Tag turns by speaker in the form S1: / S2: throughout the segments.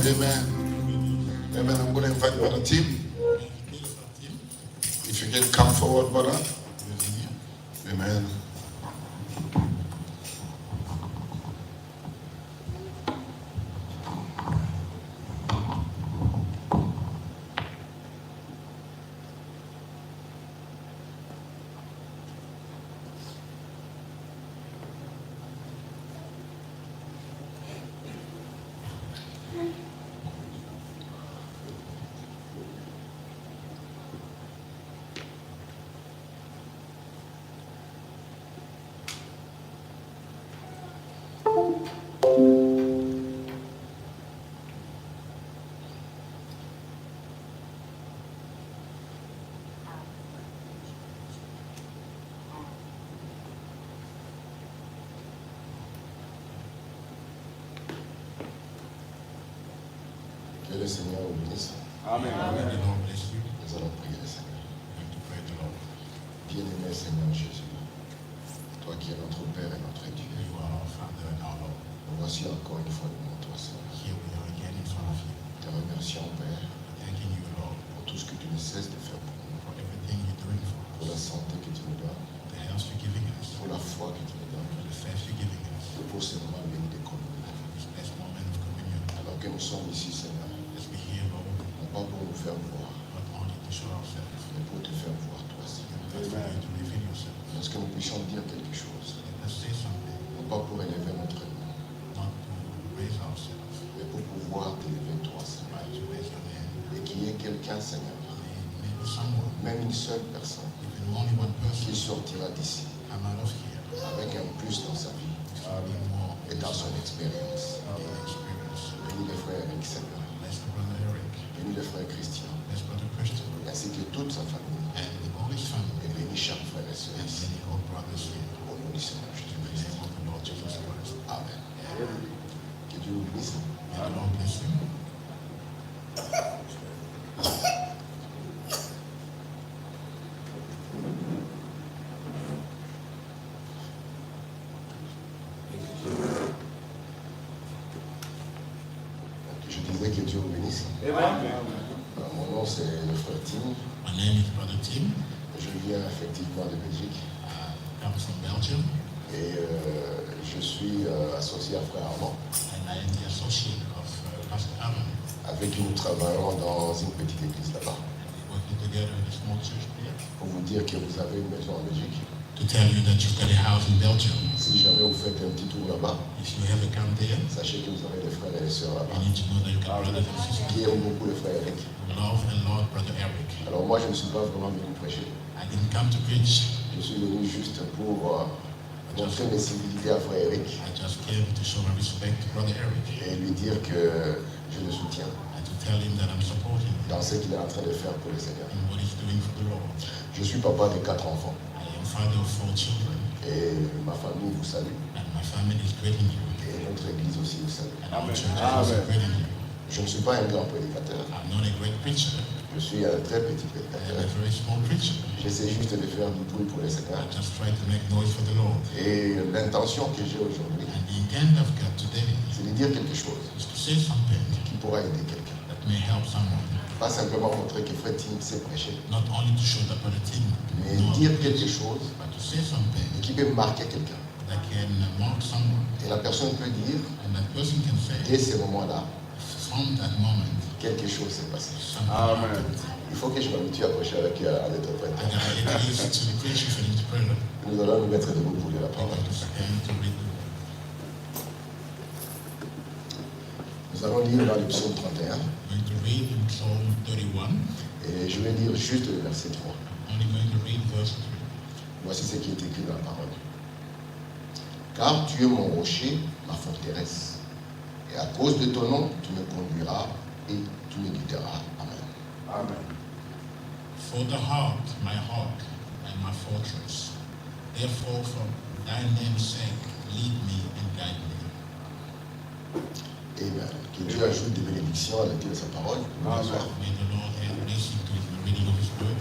S1: Amen. Amen. I'm going to invite Brother Tim. If you can come forward, brother. Amen. Que le Seigneur vous bénisse.
S2: Amen. Amen. The Lord bless you.
S1: Nous allons prier le Seigneur.
S2: We have to pray the Lord.
S1: Bien-aimé Seigneur Jésus, toi qui es notre Père et notre Dieu,
S2: You are our Father and our Lord.
S1: nous voici encore une fois devant toi, Seigneur.
S2: Here we are again in front of you.
S1: Te remercions, Père,
S2: Thanking you, Lord,
S1: pour tout ce que tu ne cesses de faire pour nous,
S2: for everything you're doing for
S1: pour la
S2: us,
S1: santé que tu nous donnes,
S2: the health you're giving us,
S1: pour la foi que tu nous donnes,
S2: for the faith you're giving us,
S1: et pour ce moment béni de communion.
S2: for this best moment of communion.
S1: Alors que nous sommes ici, Seigneur,
S2: Let's be here, Lord,
S1: non pas pour nous faire voir,
S2: not only to show ourselves,
S1: mais pour te faire voir, toi, Seigneur.
S2: but for you to reveal yourself.
S1: Parce que nous puissions dire quelque chose,
S2: Let us say something,
S1: non pas pour élever notre nom,
S2: not to raise ourselves,
S1: mais pour pouvoir t'élever, toi, Seigneur.
S2: but to raise your name.
S1: Et qu'il y ait quelqu'un, Seigneur,
S2: Maybe someone,
S1: même une seule personne,
S2: even only one person,
S1: qui sortira d'ici
S2: come out of here,
S1: avec un plus dans sa vie
S2: having more
S1: et dans son expérience.
S2: experience.
S1: Bénis les frères Eric, Seigneur.
S2: Bless the brother Eric,
S1: Bénis les frères Christian,
S2: bless brother Christian,
S1: ainsi que toute sa famille.
S2: and all his family,
S1: Et bénis chaque frère et sœur
S2: and
S1: ici.
S2: many old brothers here.
S1: Au nom du Seigneur
S2: In the
S1: Jésus-Christ.
S2: name of the Lord Jesus Christ.
S1: Amen. Que Dieu vous bénisse.
S2: May the Lord bless you.
S1: Je disais que Dieu vous bénisse. Mon nom c'est le frère Tim.
S2: My name is Brother Tim.
S1: Je viens effectivement de Belgique
S2: I'm from Belgium,
S1: et je suis associé à frère Armand,
S2: and I am the associate of Pastor Alan.
S1: avec qui nous travaillons dans une petite église là-bas.
S2: We're working together in a small church there.
S1: Pour vous dire que vous avez une maison en Belgique.
S2: To tell you that you've got a house in Belgium.
S1: Si jamais vous faites un petit tour là-bas,
S2: If you ever come there,
S1: sachez que vous avez des frères et des sœurs là-bas
S2: you need to know that you got brothers and sisters
S1: qui aiment beaucoup le frère Eric.
S2: who love and Lord Brother Eric.
S1: Alors moi, je ne suis pas vraiment venu prêcher.
S2: I didn't come to preach.
S1: Je suis venu juste pour montrer mes civilités à frère Eric
S2: I just came to show my respect to Brother Eric
S1: et lui dire que je le soutiens
S2: and to tell him that I'm supporting him
S1: dans ce qu'il est en train de faire pour le Seigneur.
S2: in what he's doing for the Lord.
S1: Je suis papa de 4 enfants
S2: I am father of 4 children,
S1: et ma famille vous salue
S2: and my family is greeting you,
S1: et notre église aussi vous salue.
S2: and our church is also greeting you.
S1: Je ne suis pas un grand prédicateur,
S2: I'm not a great preacher.
S1: je suis un très petit
S2: I am
S1: prédicateur.
S2: a very small preacher.
S1: J'essaie juste de faire du bruit pour le Seigneur.
S2: I just try to make noise for the Lord.
S1: Et l'intention que j'ai aujourd'hui,
S2: And the intent I've got today
S1: c'est de dire quelque chose
S2: is to say something
S1: qui pourra aider quelqu'un.
S2: that may help someone.
S1: Pas simplement montrer que frère Tim sait prêcher,
S2: Not only to show that Brother Tim
S1: mais
S2: knows,
S1: dire quelque chose
S2: but to say something
S1: qui peut marquer quelqu'un.
S2: that can mark someone.
S1: Et la personne peut dire,
S2: And that person can say,
S1: dès ce moment-là,
S2: from that moment,
S1: quelque chose s'est passé.
S2: something happened.
S1: Il faut que je m'habitue à prêcher avec un
S2: I
S1: interprète.
S2: gotta get used to the preaching for the prayer.
S1: Nous allons nous mettre debout pour lire la
S2: I'm
S1: parole.
S2: going to stand to read the
S1: Nous allons lire dans le psaume 31
S2: I'm going to read in Psalm 31.
S1: et je vais lire juste le verset 3.
S2: I'm only going to read verse 3.
S1: Voici ce qui est écrit dans la parole. Car tu es mon rocher, ma forteresse, et à cause de ton nom, tu me conduiras et tu me guideras. Amen.
S2: For the heart, my heart, and my fortress. Therefore, for thy name's sake, lead me and guide me.
S1: Amen. Que Dieu ajoute des bénédictions à la lecture de sa parole.
S2: May the Lord add blessing to the reading of his word.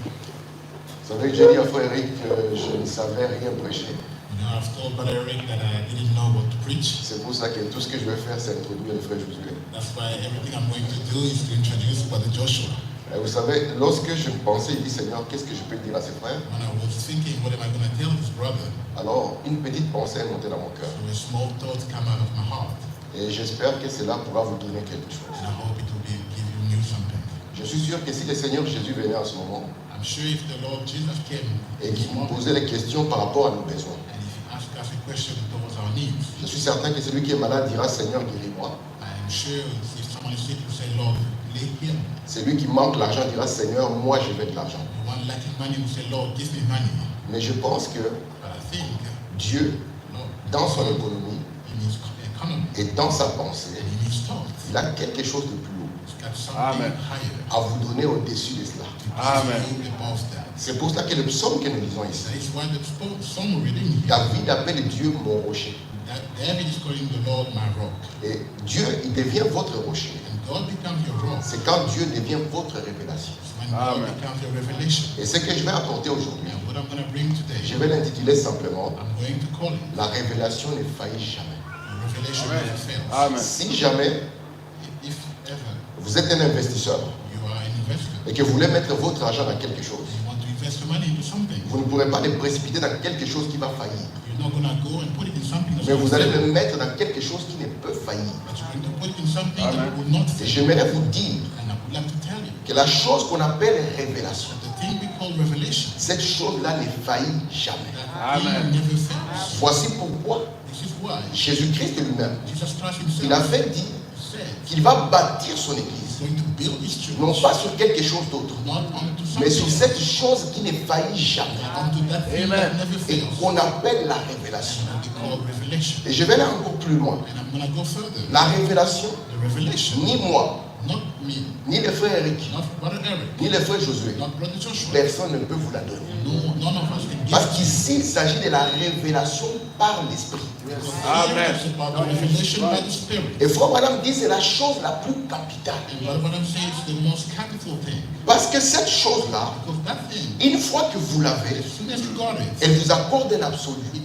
S1: Vous savez, j'ai dit à frère Eric que je ne savais rien prêcher.
S2: You I've told Brother Eric that I didn't know what to preach.
S1: C'est pour ça que tout ce que je vais faire, c'est introduire le frère Josué.
S2: That's why everything I'm going to do is to introduce Brother Joshua.
S1: Et vous savez, lorsque je pensais, il dit Seigneur, qu'est-ce que je peux dire à ses frères?
S2: When I was thinking, what am I going to tell his brother?
S1: Alors, une petite pensée est montée dans mon cœur.
S2: So a small thought came out of my heart.
S1: Et j'espère que cela pourra vous donner quelque chose.
S2: And I hope it will give you something.
S1: Je suis sûr que si le Seigneur Jésus venait en ce moment
S2: I'm sure if the Lord Jesus came
S1: et qu'il
S2: this
S1: nous
S2: morning,
S1: posait les questions par rapport à nos besoins,
S2: and if he asked us a question towards our needs,
S1: je suis certain que celui qui est malade dira Seigneur, guéris-moi.
S2: I'm sure if someone is sick, you say, Lord, lay him.
S1: Celui qui manque l'argent dira Seigneur, moi je veux de l'argent.
S2: The one lacking money will say, Lord, give me money.
S1: Mais je pense que
S2: But I think,
S1: Dieu,
S2: Lord,
S1: dans son économie
S2: in his economy
S1: et dans sa pensée,
S2: and in his thoughts,
S1: il a quelque chose de plus haut
S2: he's got something
S3: Amen.
S2: higher
S1: à vous donner au-dessus de cela.
S2: to
S3: Amen.
S2: give you above that.
S1: C'est pour cela que le psaume que nous lisons ici,
S2: That is why the psalm we're reading here,
S1: David appelle Dieu mon rocher.
S2: that David is calling the Lord my rock.
S1: Et Dieu, il devient votre rocher.
S2: And God becomes your rock.
S1: C'est quand Dieu devient votre révélation.
S2: It's when God
S3: Amen.
S2: becomes your revelation.
S1: Et ce que je vais apporter aujourd'hui,
S2: And what I'm going to bring today,
S1: je vais l'intituler simplement
S2: I'm going to call it
S1: La révélation ne faillit jamais.
S2: the revelation
S3: Amen.
S2: never fails.
S3: Amen.
S1: Si jamais
S2: If ever
S1: vous êtes un investisseur
S2: you are an investor,
S1: et que vous voulez mettre votre argent dans quelque chose,
S2: you want to invest your money into something,
S1: vous ne pourrez pas le précipiter dans quelque chose qui va faillir.
S2: you're not going to go and put it in something that's
S1: Mais
S2: going
S1: vous
S2: to
S1: allez
S2: fail,
S1: le mettre dans quelque chose qui ne peut faillir.
S2: but you're going to put it in something that
S3: Amen.
S2: will not
S1: Et
S2: fail.
S1: j'aimerais vous dire
S2: And I would like to tell you
S1: que la chose qu'on appelle révélation,
S2: that the thing we call revelation,
S1: cette chose-là ne faillit jamais.
S2: that
S3: Amen.
S2: thing never fails.
S1: Voici pourquoi
S2: This is why
S1: Jésus-Christ lui-même,
S2: Jesus Christ
S1: il
S2: himself
S1: avait dit
S2: said
S1: qu'il va bâtir son
S2: he's
S1: église,
S2: going to build his church,
S1: non pas sur quelque chose d'autre,
S2: not onto
S1: mais sur
S2: something,
S1: cette chose qui ne faillit jamais,
S2: onto that thing
S3: Amen.
S2: that never
S1: et
S2: fails,
S1: qu'on appelle la révélation.
S2: what we call revelation.
S1: Et je vais aller encore plus loin.
S2: And I'm going to go further.
S1: La révélation,
S2: The revelation,
S1: ni moi,
S2: not me,
S1: ni le frère Eric,
S2: not Brother Eric,
S1: ni le frère Josué,
S2: not Brother Joshua,
S1: personne ne peut vous la donner.
S2: no, none of us can give
S1: Parce
S2: it.
S1: qu'ici, il s'agit de la révélation par l'Esprit.
S3: Amen.
S2: It's about the revelation by the Spirit.
S1: Et Frère Madame dit c'est la chose la plus capitale.
S2: And what I'm saying is the most capital thing.
S1: Parce que cette chose-là,
S2: Because that thing,
S1: une fois que vous l'avez,
S2: as soon as you got it,
S1: elle vous accorde un absolu.
S2: it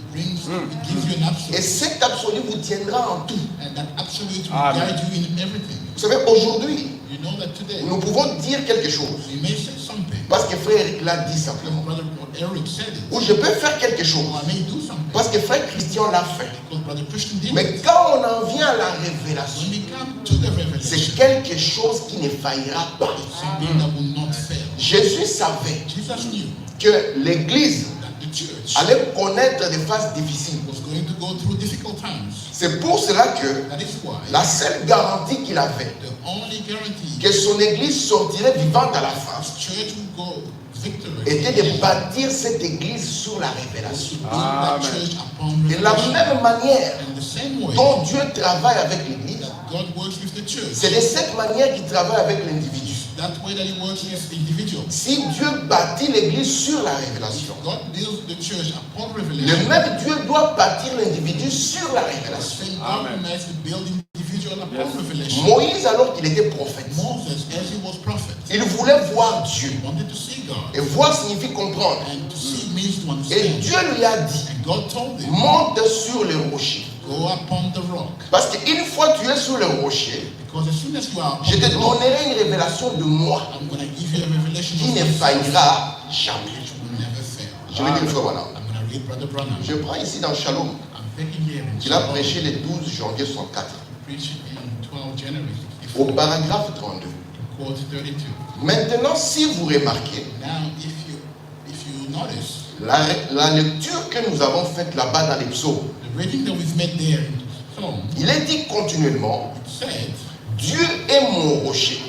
S2: gives you an
S1: Et
S2: absolute.
S1: cet absolu vous tiendra en tout.
S2: And that absolute will
S3: Amen.
S2: guide you in everything.
S1: Vous savez, aujourd'hui,
S2: You know that today,
S1: nous pouvons dire quelque chose.
S2: you may say something,
S1: Parce que frère Eric l'a dit simplement.
S2: Brother Eric said it,
S1: Ou je peux faire quelque chose.
S2: or I may do something,
S1: Parce que frère Christian l'a fait.
S2: because Brother Christian did
S1: Mais
S2: it.
S1: quand on en vient à la révélation,
S2: When we come to the
S1: c'est
S2: revelation,
S1: quelque chose qui ne faillira pas.
S2: it's something that will not fail.
S1: Jésus savait
S2: Jesus knew
S1: que l'Église
S2: that the church
S1: allait connaître des phases difficiles.
S2: was going to go through difficult times.
S1: C'est pour cela que
S2: That is why
S1: la seule garantie qu'il avait
S2: the only guarantee
S1: que son Église sortirait vivante à la fin
S2: his church will go victorious
S1: était de bâtir cette Église sur la révélation.
S2: to build that
S3: Amen.
S2: church upon
S1: De la
S2: revelation.
S1: même manière
S2: And the same way
S1: dont Dieu travaille avec l'Église,
S2: that God works with the church,
S1: c'est de cette manière qu'il travaille avec l'individu.
S2: that way that he works with individuals.
S1: Si Dieu bâtit l'Église sur la révélation,
S2: God builds the church upon
S1: le
S2: revelation.
S1: même Dieu doit bâtir l'individu sur la
S2: The
S1: révélation.
S2: same God
S3: Amen.
S2: must build individual upon
S3: Yes.
S2: revelation.
S1: Moïse, alors qu'il était prophète,
S2: Moses, as he was prophet,
S1: il voulait voir Dieu.
S2: wanted to see God.
S1: Et voir signifie comprendre.
S2: And to see means to
S1: Et
S2: understand.
S1: Dieu lui a dit,
S2: And God told him,
S1: monte sur le rocher.
S2: go upon the rock.
S1: Parce qu'une fois tu es sur le rocher,
S2: Because as soon as you are
S1: je
S2: upon
S1: te
S2: the rock,
S1: donnerai une révélation de moi
S2: I'm going to give you a revelation
S1: qui
S2: of
S1: ne
S2: myself,
S1: faillira jamais.
S2: which will never fail.
S1: Je vais dire une fois voilà.
S2: I'm going to read Brother Branham.
S1: Je prends ici dans Shalom,
S2: I'm taking here in
S1: qu'il a
S2: Shalom,
S1: prêché le 12 janvier 64,
S2: preaching in 12 January
S1: au
S2: 64,
S1: paragraphe 32.
S2: quote 32.
S1: Maintenant, si vous remarquez,
S2: Now, if you notice,
S1: la lecture que nous avons faite là-bas dans les psaumes,
S2: the reading that we've made there in Psalm,
S1: il est dit continuellement,
S2: it said,
S1: Dieu est mon rocher.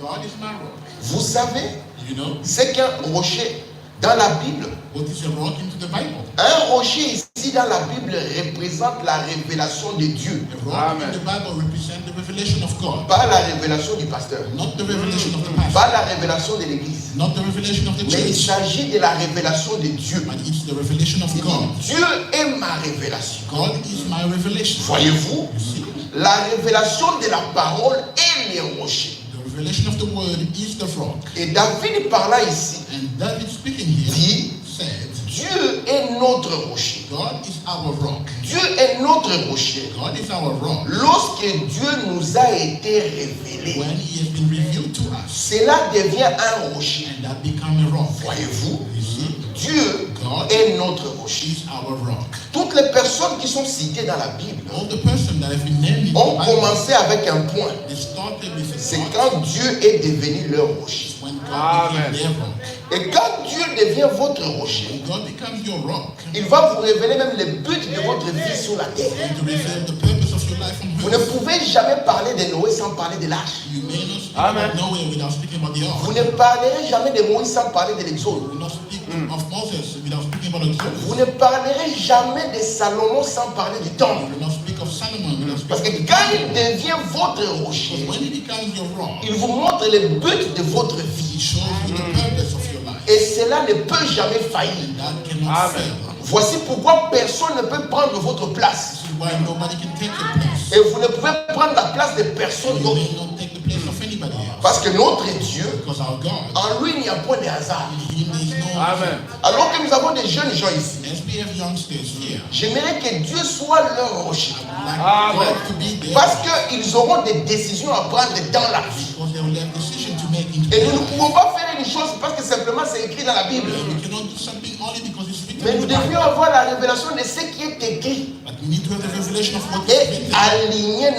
S2: God is my rock.
S1: Vous savez,
S2: You know,
S1: c'est qu'un rocher dans la Bible,
S2: what is a rock into the Bible?
S1: un rocher ici dans la Bible représente la révélation de Dieu,
S2: A rock
S3: Amen.
S2: in the Bible represents the revelation of God,
S1: pas la révélation du pasteur,
S2: not the revelation of the pastor,
S1: pas la révélation de l'Église,
S2: not the revelation of the
S1: mais il
S2: church,
S1: s'agit de la révélation de Dieu.
S2: but it's the revelation of
S1: Il dit,
S2: God.
S1: Dieu est ma révélation.
S2: God is my revelation.
S1: Voyez-vous,
S2: You see,
S1: la révélation de la parole est le rocher.
S2: the revelation of the word is the rock.
S1: Et David parla ici,
S2: And David speaking here
S1: dit,
S2: said,
S1: Dieu est notre rocher.
S2: God is our rock.
S1: Dieu est notre rocher.
S2: God is our rock.
S1: Lorsque Dieu nous a été révélé,
S2: When He has been revealed to us,
S1: cela devient un rocher.
S2: and that become a rock.
S1: Voyez-vous,
S2: You see,
S1: Dieu
S2: God
S1: est notre rocher.
S2: is our rock.
S1: Toutes les personnes qui sont citées dans la Bible
S2: All the person that have been named in
S1: ont
S2: the Bible,
S1: commencé avec un point.
S2: they started with a
S1: C'est
S2: rock.
S1: quand Dieu est devenu leur rocher.
S2: When God
S3: Amen.
S2: became their rock.
S1: Et quand Dieu devient votre rocher,
S2: When God becomes your rock,
S1: il va vous révéler même le but de votre vie sur la terre.
S2: and to reveal the purpose of your life on
S1: Vous ne
S2: earth.
S1: pouvez jamais parler de Noé sans parler de l'arche.
S2: You may not speak
S3: Amen.
S2: about Noah without speaking about the
S1: Vous
S2: ark.
S1: ne parlerez jamais de Moïse sans parler de l'Exode.
S2: You will not speak of Moses without speaking about Exodus.
S1: Vous ne parlerez jamais de Salomon sans parler du
S2: You
S1: temple.
S2: will not speak of Solomon without
S1: Parce que
S2: speaking of
S1: quand
S2: the
S1: il
S2: temple.
S1: devient votre
S2: Because
S1: rocher,
S2: when he becomes your rock,
S1: il vous montre le but de votre
S2: he
S1: vie.
S2: shows you the purpose of your life.
S1: Et cela ne peut jamais faillir.
S2: And that cannot
S3: Amen.
S2: fail.
S1: Voici pourquoi personne ne peut prendre votre place.
S2: This is why nobody can take your place.
S1: Et vous ne pouvez prendre la place de personne
S2: You
S1: d'autre.
S2: may not take the place of anybody else.
S1: Parce que notre Dieu,
S2: Because our God,
S1: en lui, il n'y a point de hasard.
S2: in Him there is no
S3: Amen.
S1: Alors que nous avons des jeunes gens ici,
S2: As we have youngsters here,
S1: j'aimerais que Dieu soit leur rocher.
S2: like
S3: Amen.
S2: God to be there.
S1: Parce qu'ils auront des décisions à prendre dans la vie.
S2: Because they will have decision to make into
S1: Et
S2: their
S1: nous ne
S2: life.
S1: pouvons pas faire une chose parce que simplement c'est écrit dans la Bible.
S2: We cannot do something only because it's written
S1: Mais
S2: in
S1: nous
S2: the Bible.
S1: devrions avoir la révélation de ce qui est écrit
S2: But we need to have the revelation of what is
S1: et
S2: written
S1: aligner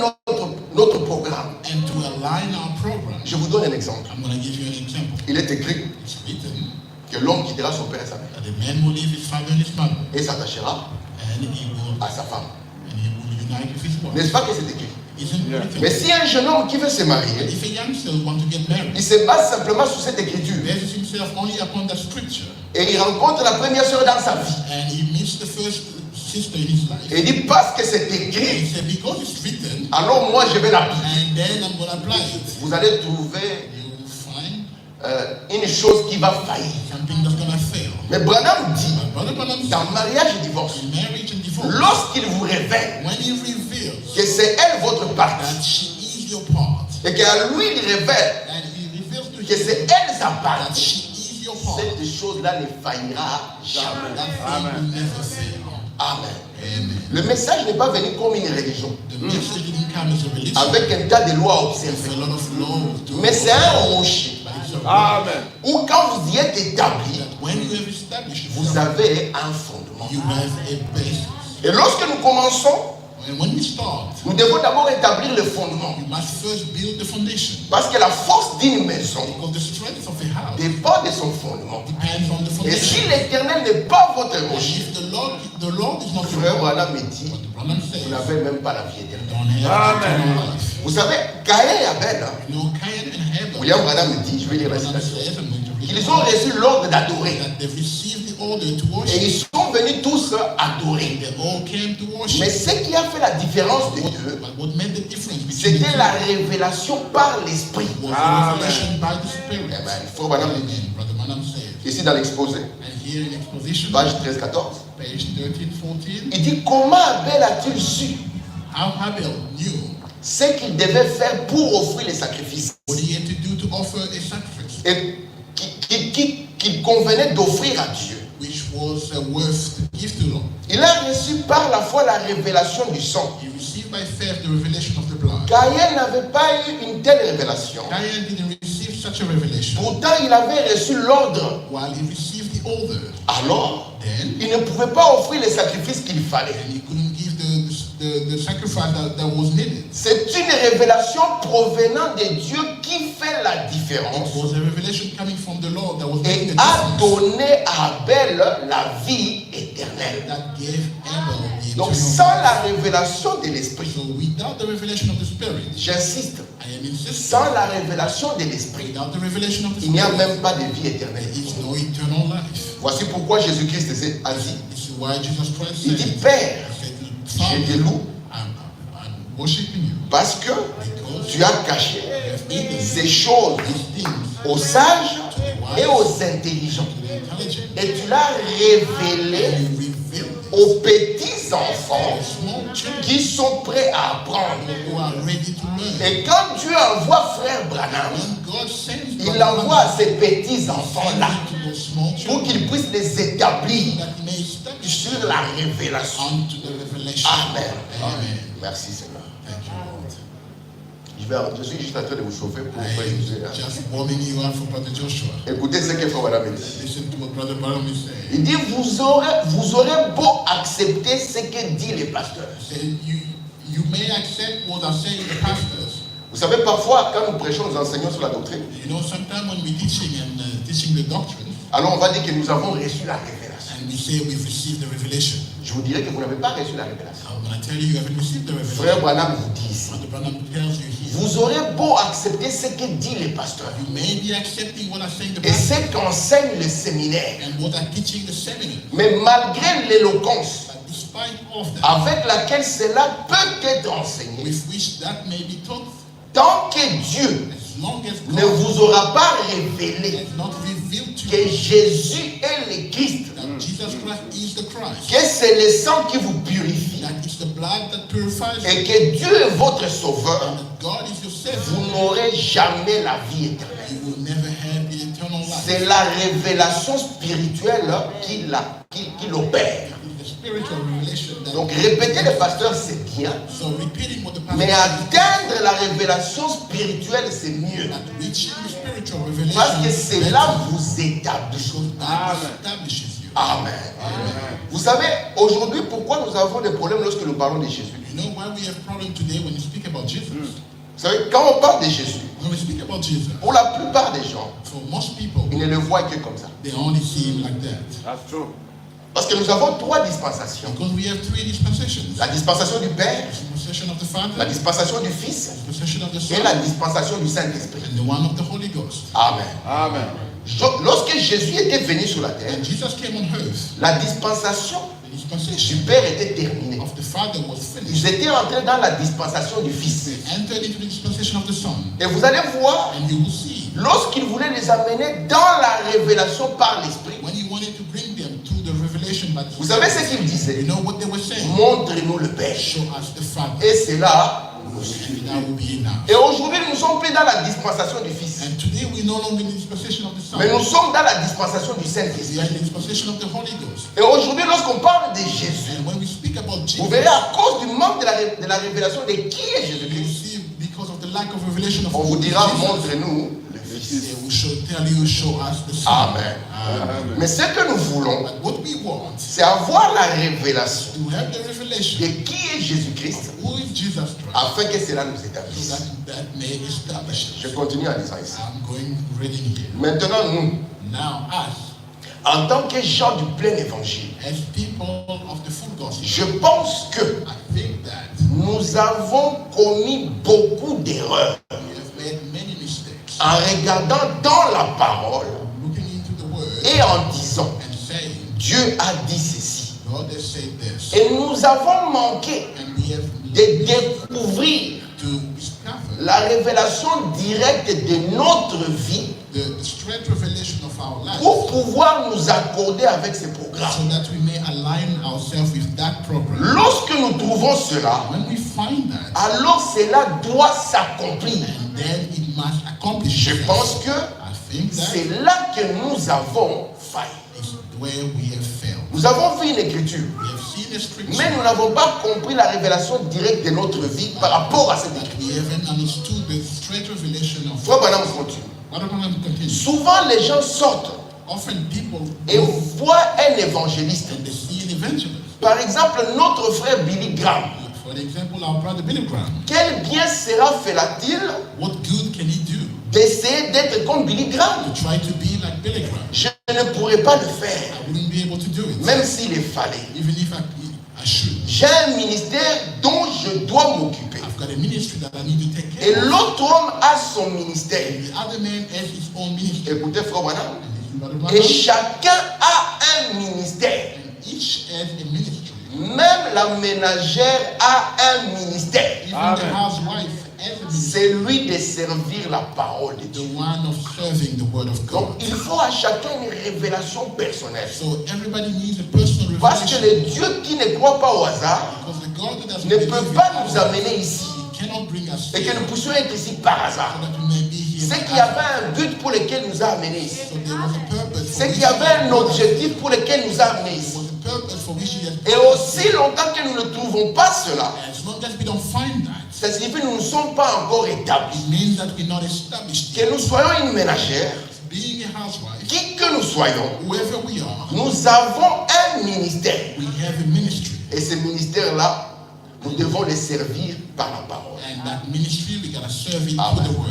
S1: notre programme.
S2: and to align our program.
S1: Je vous donne un exemple.
S2: I'm going to give you an example.
S1: Il est écrit
S2: It's written
S1: que l'homme quittera son père et sa mère
S2: that the man will leave his father and his mother,
S1: et s'attachera
S2: and he will
S1: à sa femme.
S2: unite with his wife.
S1: N'est-ce pas que c'est écrit?
S2: Isn't it written?
S1: Mais si un jeune homme qui veut se marier,
S2: If a youngster want to get married,
S1: il se base simplement sur cette écriture
S2: bases himself only upon that scripture,
S1: et il rencontre la première sœur dans sa vie
S2: and he meets the first sister in his life,
S1: et il dit parce que c'est
S2: and he
S1: écrit,
S2: said, because it's written,
S1: alors moi je vais l'appliquer.
S2: and then I'm going to apply it.
S1: Vous allez trouver
S2: You will find
S1: une chose qui va faillir.
S2: something that's going to fail.
S1: Mais Branham dit,
S2: But Brother Branham said,
S1: dans mariage et divorce,
S2: in marriage and divorce,
S1: lorsqu'il vous révèle
S2: when he reveals
S1: que c'est elle votre partie
S2: that she is your part,
S1: et qu'à lui il révèle
S2: and he reveals to
S1: que c'est
S2: you
S1: elle sa
S2: that
S1: partie,
S2: she is your part,
S1: cette chose-là ne faillira jamais.
S2: that thing will never fail.
S1: Amen.
S2: Amen.
S1: Le message n'est pas venu comme une religion,
S2: The message didn't come as a religion,
S1: avec un tas de lois à
S2: with
S1: observer.
S2: a lot of laws to
S1: Mais c'est un rocher
S2: but it's a rock
S3: Amen.
S1: où quand vous y êtes établi,
S2: that when you have established
S1: vous
S2: yourself,
S1: avez un fondement.
S2: you have a basis.
S1: Et lorsque nous commençons,
S2: And when we start,
S1: nous devons d'abord établir le fondement.
S2: you must first build the foundation,
S1: Parce que la force d'une maison
S2: because the strength of a house
S1: dépend de son fondement.
S2: depends on the
S1: Et si
S2: foundation.
S1: l'éternel n'est pas votre
S2: And
S1: rocher,
S2: if the Lord is not your
S1: frère
S2: rock,
S1: Branham me dit,
S2: what the Branham says,
S1: vous n'avez même pas la vie éternelle.
S2: don't have
S3: Amen.
S2: eternal life.
S1: Vous savez, Caïn et Abel,
S2: You know, Cain and Abel,
S1: William Branham me dit, je vais lire la
S2: Branham
S1: citation,
S2: says, I'm going to read
S1: qu'ils
S2: it,
S1: ont reçu l'ordre d'adorer.
S2: that they've received the order to
S1: Et
S2: worship.
S1: ils sont venus tous adorer.
S2: They all came to worship.
S1: Mais ce qui a fait la différence de
S2: What,
S1: deux,
S2: but what made the difference between the
S1: c'était
S2: two
S1: la révélation par l'esprit.
S2: was the
S3: Amen.
S2: revelation by the Spirit.
S1: Eh ben, frère Branham me dit,
S2: And Brother Branham says,
S1: ici dans l'exposé,
S2: and here in exposition,
S1: page 13-14,
S2: page 13-14,
S1: il dit comment Abel a-t-il su
S2: how Abel knew
S1: ce qu'il devait faire pour offrir les sacrifices
S2: what he had to do to offer a sacrifice,
S1: et qu'il convenait d'offrir à Dieu.
S2: which was worth to give to the Lord.
S1: Il a reçu par la foi la révélation du sang.
S2: He received by faith the revelation of the blood.
S1: Caïn n'avait pas eu une telle révélation.
S2: Cain didn't receive such a revelation.
S1: Pourtant, il avait reçu l'ordre.
S2: While he received the order,
S1: Alors,
S2: then
S1: il ne pouvait pas offrir les sacrifices qu'il fallait.
S2: and he couldn't give the sacrifice that was needed.
S1: C'est une révélation provenant de Dieu qui fait la
S2: It
S1: différence
S2: was a revelation coming from the Lord that was making
S1: et
S2: the
S1: a
S2: difference.
S1: donné à Abel la vie éternelle.
S2: That gave Abel the
S1: Donc,
S2: eternal
S1: sans
S2: life.
S1: la révélation de l'Esprit,
S2: So without the revelation of the Spirit,
S1: j'insiste,
S2: I am insisting,
S1: sans la révélation de l'Esprit,
S2: without the revelation of the
S1: il n'y a
S2: Spirit,
S1: même pas de vie éternelle.
S2: there is no eternal life.
S1: Voici pourquoi Jésus-Christ a dit,
S2: This is why Jesus Christ
S1: il
S2: said,
S1: dit, Père,
S2: he said,
S1: je
S2: Father,
S1: te loue
S2: I'm worshiping you
S1: parce que
S2: because
S1: tu as caché
S2: you have hidden
S1: ces choses
S2: these things
S1: aux sages et aux intelligents.
S2: to the intelligent
S1: Et tu l'as révélé
S2: and you revealed it
S1: aux petits enfants
S2: to small children
S1: qui sont prêts à apprendre.
S2: who are ready to learn.
S1: Et quand Dieu envoie frère Branham,
S2: When God sends
S1: il envoie à ces petits enfants-là.
S2: to the small
S1: pour qu'il
S2: children,
S1: puisse les établir
S2: that he may establish
S1: sur
S2: them
S1: la révélation.
S2: unto the revelation.
S1: Amen.
S2: Amen.
S1: Merci Seigneur.
S2: Thank you, Lord.
S1: Je suis juste en train de vous chauffer pour frère Josué.
S2: I'm just warming you up for Brother Joshua.
S1: Écoutez ce que frère Madame dit.
S2: Listen to what Brother Balaam is saying.
S1: Il dit, vous aurez beau accepter ce que dit les pasteurs.
S2: He said, you may accept what are saying the pastors.
S1: Vous savez, parfois, quand nous prêchons, nous enseignons sur la doctrine,
S2: You know, sometimes when we're teaching and teaching the doctrine,
S1: alors on va dire que nous avons reçu la révélation.
S2: and we say we've received the revelation,
S1: Je vous dirais que vous n'avez pas reçu la révélation.
S2: I'm going to tell you haven't received the
S1: Frère
S2: revelation.
S1: Branham vous dit ici,
S2: Brother Branham tells you here,
S1: vous aurez beau accepter ce que dit les pasteurs
S2: you may be accepting what are saying the
S1: et ce
S2: pastors
S1: qu'enseigne le séminaire,
S2: and what are teaching the seminary,
S1: mais malgré l'éloquence
S2: but despite of that,
S1: avec laquelle cela peut être enseigné,
S2: with which that may be taught,
S1: tant que Dieu
S2: as long as
S1: ne
S2: God
S1: vous aura pas révélé
S2: has not revealed to
S1: que
S2: you
S1: Jésus est le Christ,
S2: that Jesus Christ is the Christ,
S1: que c'est le sang qui vous purifie
S2: that it's the blood that purifies
S1: et
S2: you,
S1: que Dieu est votre sauveur,
S2: and that God is your Savior,
S1: vous n'aurez jamais la vie éternelle.
S2: you will never have the eternal life.
S1: C'est la révélation spirituelle qui l'opère.
S2: The spiritual revelation that,
S1: Donc répéter les pasteurs c'est bien,
S2: so repeating what the pastor
S1: mais
S2: said,
S1: atteindre la révélation spirituelle c'est mieux.
S2: that reaching the spiritual revelation
S1: Parce que
S2: is
S1: cela
S2: better
S1: vous établit.
S2: because that establishes you.
S1: Amen. Vous savez, aujourd'hui, pourquoi nous avons des problèmes lorsque nous parlons de Jésus?
S2: You know why we have problem today when you speak about Jesus?
S1: Vous savez, quand on parle de Jésus,
S2: When we speak about Jesus,
S1: pour la plupart des gens,
S2: for most people,
S1: ils ne le voient que comme ça.
S2: they only see him like that.
S3: That's true.
S1: Parce que nous avons trois dispensations.
S2: Because we have three dispensations.
S1: La dispensation du Père,
S2: The dispensation of the
S1: la
S2: Father,
S1: dispensation du Fils
S2: the dispensation of the
S1: et la
S2: Son,
S1: dispensation du Saint-Esprit.
S2: and the one of the Holy Ghost.
S1: Amen.
S3: Amen.
S1: Lorsque Jésus était venu sur la terre,
S2: When Jesus came on earth,
S1: la dispensation
S2: the
S1: du
S2: dispensation
S1: Père était terminée.
S2: of the Father was
S1: Ils
S2: finished.
S1: étaient entrés dans la dispensation du Fils.
S2: They entered into the dispensation of the Son,
S1: Et vous allez voir,
S2: and you will see
S1: lorsqu'il voulait les amener dans la révélation par l'Esprit,
S2: when he wanted to bring them to the revelation by the
S1: vous savez
S2: Spirit.
S1: ce qu'il disait?
S2: You know what they were saying?
S1: Montre-nous le Père.
S2: Show us the Father,
S1: Et c'est là nous
S2: and
S1: suffit.
S2: that will be enough.
S1: Et aujourd'hui, nous ne sommes plus dans la dispensation du Fils,
S2: And today we're no longer in the dispensation of the Son.
S1: mais nous sommes dans la dispensation du
S2: We
S1: Saint-Esprit.
S2: are in the dispensation of the Holy Ghost.
S1: Et aujourd'hui, lorsqu'on parle de Jésus,
S2: And when we speak about
S1: vous
S2: Jesus,
S1: verrez à cause du manque de la révélation de qui est
S2: you
S1: Jésus-Christ,
S2: see, because of the lack of revelation of
S1: on vous
S2: who
S1: dira,
S2: Jesus,
S1: montre-nous le Fils.
S2: they will tell you, show us the Son.
S1: Amen.
S2: Amen.
S1: Mais ce que nous voulons,
S2: But what we want
S1: c'est avoir la révélation
S2: to have the revelation
S1: de qui est Jésus-Christ,
S2: who is Jesus Christ,
S1: afin que cela nous
S2: so
S1: établisse.
S2: that may establish
S1: Je
S2: us.
S1: continue en disant ici.
S2: I'm going reading here.
S1: Maintenant, nous,
S2: Now, us,
S1: en tant que gens du plein évangile,
S2: as people of the full gospel,
S1: je pense que
S2: I think that
S1: nous avons commis beaucoup d'erreurs
S2: we have made many mistakes
S1: en regardant dans la parole
S2: looking into the word
S1: et en disant,
S2: and saying,
S1: Dieu a dit ceci.
S2: God has said this,
S1: Et nous avons manqué
S2: and we have
S1: de découvrir
S2: to discover
S1: la révélation directe de notre vie
S2: the straight revelation of our life
S1: pour pouvoir nous accorder avec ces
S2: so
S1: programmes.
S2: that we may align ourselves with that program.
S1: Lorsque nous trouvons cela,
S2: When we find that,
S1: alors cela doit s'accomplir.
S2: and then it must accomplish
S1: Je
S2: itself.
S1: pense que
S2: I think that
S1: c'est là que nous avons failli.
S2: is where we have failed.
S1: Nous avons vu une écriture,
S2: We have seen a scripture,
S1: mais nous n'avons pas compris la révélation directe de notre vie par rapport à cette
S2: but
S1: écriture.
S2: we haven't understood the straight revelation of
S1: Frère Branham continue.
S2: what I'm going to continue.
S1: Souvent, les gens sortent
S2: Often people
S1: et
S2: go
S1: voient un évangéliste.
S2: and they see an evangelist.
S1: Par exemple, notre frère Billy Graham.
S2: For example, our brother Billy Graham.
S1: Quel bien sera fera-t-il
S2: What good can he do
S1: d'essayer d'être comme Billy Graham?
S2: to try to be like Billy Graham?
S1: Je ne pourrais pas le faire,
S2: I wouldn't be able to do it,
S1: même s'il est fallait.
S2: even if I should.
S1: J'ai un ministère dont je dois m'occuper.
S2: I've got a ministry that I need to take
S1: Et
S2: care of.
S1: l'autre homme a son ministère.
S2: The other man has his own ministry.
S1: Écoutez, frère Branham.
S2: And his brother
S1: Et
S2: Branham,
S1: chacun a un ministère.
S2: and each has a ministry.
S1: Même la ménagère a un ministère.
S2: Even
S3: Amen.
S2: the housewife has a ministry.
S1: C'est lui de servir la parole de
S2: The
S1: Dieu.
S2: one of serving the word of
S1: Donc
S2: God.
S1: il faut à chacun une révélation personnelle.
S2: So everybody needs a personal
S1: Parce que
S2: revelation.
S1: le Dieu qui ne croit pas au hasard
S2: Because the God that doesn't
S1: ne
S2: believe
S1: peut
S2: in
S1: pas
S2: us,
S1: nous amener ici
S2: he cannot bring us
S1: et que
S2: fear,
S1: nous puissions être ici par hasard.
S2: so that we may be here.
S1: C'est
S2: by
S1: qu'il y avait
S2: accident.
S1: un but pour lequel nous a amenés ici.
S2: So there was a purpose for
S1: C'est
S2: which
S1: qu'il y avait
S2: he
S1: un
S2: brought us.
S1: objectif pour lequel nous a amenés
S2: There
S1: ici.
S2: was a purpose for which he has
S1: Et
S2: brought us
S1: aussi
S2: here.
S1: longtemps que nous ne trouvons pas cela,
S2: As long as we don't find that,
S1: ça signifie que nous ne sommes pas encore établis.
S2: it means that we're not established
S1: Que
S2: yet.
S1: nous soyons une ménagère,
S2: Being a housewife,
S1: qui que nous soyons,
S2: whoever we are,
S1: nous avons un ministère.
S2: we have a ministry.
S1: Et ce ministère-là, nous devons le servir par la parole.
S2: And that ministry, we gotta serve it
S1: Amen.
S2: with the word.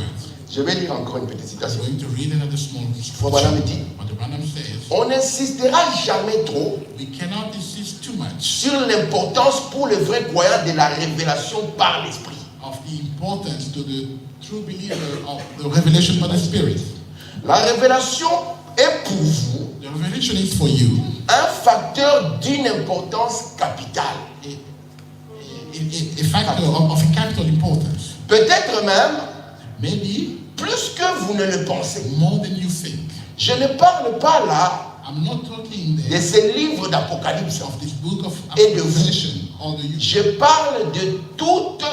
S1: Je vais lire encore une petite
S2: I'm
S1: citation.
S2: going to read another small
S1: Frère Branham
S2: scripture.
S1: dit,
S2: What the Branham says,
S1: on n'insistera jamais trop
S2: we cannot insist too much
S1: sur l'importance pour le vrai croyant de la révélation par l'esprit.
S2: of the importance to the true believer of the revelation by the Spirit.
S1: La révélation est pour vous
S2: The revelation is for you
S1: un facteur d'une importance capitale.
S2: a factor of capital importance.
S1: Peut-être même
S2: Maybe
S1: plus que vous ne le pensez.
S2: more than you think.
S1: Je ne parle pas là
S2: I'm not talking
S1: de
S2: there
S1: ces livres d'Apocalypse.
S2: of this book of
S1: Et de
S2: Revelation or the
S1: Je parle de toute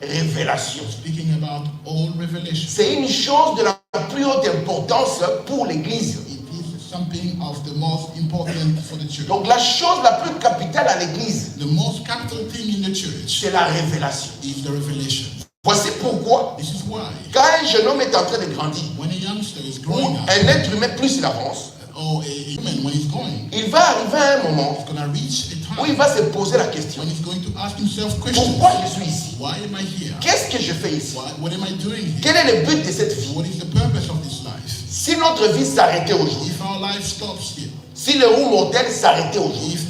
S1: révélation.
S2: speaking about all revelation.
S1: C'est une chose de la plus haute importance pour l'Église.
S2: It is something of the most important for the church.
S1: Donc la chose la plus capitale à l'Église,
S2: The most capital thing in the church
S1: c'est la révélation.
S2: is the revelation.
S1: Voici pourquoi,
S2: This is why
S1: quand un jeune homme est en train de grandir,
S2: when a youngster is
S1: ou
S2: growing up,
S1: un être humain plus il avance,
S2: or a human when he's going,
S1: il va arriver à un moment
S2: he's gonna reach a
S1: où il
S2: time
S1: va se poser la question,
S2: when he's going to ask himself questions.
S1: pourquoi je suis ici?
S2: Why am I here?
S1: Qu'est-ce que je fais ici?
S2: What am I doing here?
S1: Quel est le but de cette vie?
S2: What is the purpose of this life?
S1: Si notre vie s'arrêtait aujourd'hui,
S2: If our life stops here,
S1: si les roues mortelles s'arrêtaient aujourd'hui,
S2: if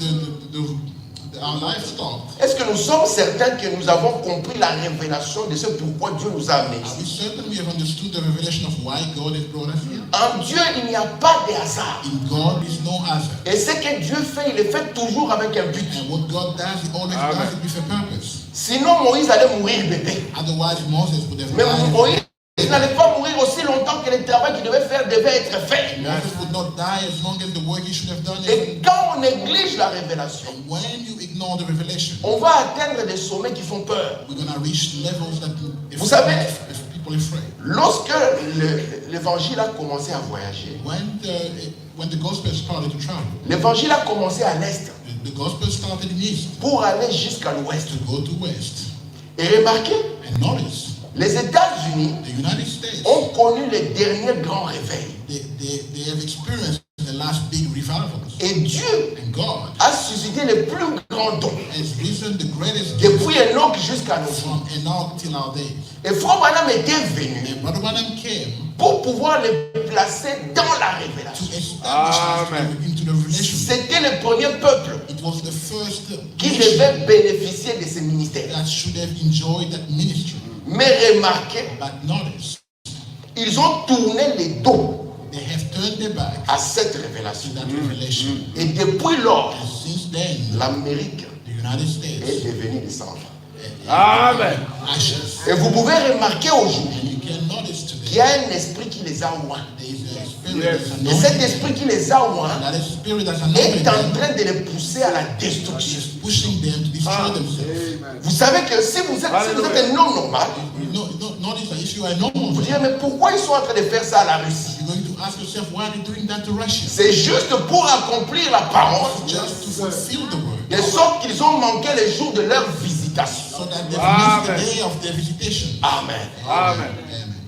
S2: our life stopped,
S1: est-ce que nous sommes certains que nous avons compris la révélation de ce pourquoi Dieu nous a amenés
S2: are we
S1: ici?
S2: certain we have understood the revelation of why God has brought us here?
S1: En Dieu, il n'y a pas de hasard.
S2: In God is no hazard.
S1: Et ce que Dieu fait, il le fait toujours avec un but.
S2: And what God does, He always does it with a purpose.
S1: Sinon, Moïse allait mourir bébé.
S2: Otherwise, Moses would have
S1: Mais
S2: died.
S1: Moïse n'allait pas mourir aussi longtemps que le travail qu'il devait faire devait être fait.
S2: Moses would not die as long as the work he should have done.
S1: Et quand on néglige la révélation,
S2: And when you ignore the revelation,
S1: on va atteindre des sommets qui font peur.
S2: we're going to reach levels that
S1: Vous savez,
S2: if people afraid.
S1: Lorsque l'évangile a commencé à voyager,
S2: When the gospel started to travel,
S1: l'évangile a commencé à l'est
S2: the gospel started in east
S1: pour aller jusqu'à l'ouest.
S2: to go to west.
S1: Et remarquez,
S2: And notice,
S1: les États-Unis
S2: the United States,
S1: ont connu les derniers grands réveils.
S2: they have experienced the last big revivals.
S1: Et Dieu
S2: And God
S1: a suscité les plus grands dons,
S2: has risen the greatest gift
S1: depuis Enoch jusqu'à nos jours.
S2: from Enoch till our days.
S1: Et Frère Branham était venu
S2: And Brother Branham came
S1: pour pouvoir les placer dans la
S2: to
S1: révélation.
S2: establish us into the revelation.
S1: C'était le premier peuple
S2: It was the first
S1: qui
S2: nation
S1: devait bénéficier de ce ministère.
S2: that should have enjoyed that ministry.
S1: Mais remarquez,
S2: But notice,
S1: ils ont tourné les dos
S2: they have turned their back
S1: à cette
S2: to
S1: révélation.
S2: that revelation.
S1: Et depuis lors,
S2: And since then,
S1: l'Amérique
S2: the United
S1: est
S2: States
S1: devenue des cendres.
S3: Amen.
S2: ashes.
S1: Et vous pouvez remarquer aujourd'hui
S2: And you can notice
S1: qu'il y
S2: today,
S1: a un esprit qui les a oints.
S2: there is a spirit
S3: Yes.
S2: that's
S1: Et cet
S2: anointed.
S1: esprit qui les a oints
S2: That is spirit that's
S1: est
S2: anointed
S1: en
S2: them,
S1: train de les pousser à la destruction.
S2: is pushing them to destroy themselves.
S1: Vous savez que si vous êtes un homme normal,
S2: Notice that if you are a normal
S1: vous
S2: man,
S1: direz, mais pourquoi ils sont en train de faire ça à la Russie?
S2: you're going to ask yourself, why are they doing that to Russia?
S1: C'est juste pour accomplir la parole,
S2: Just to fulfill the word.
S1: de sorte qu'ils ont manqué le jour de leur visitation.
S2: So that they've
S3: Amen.
S2: missed the day of their visitation.
S1: Amen.
S3: Amen.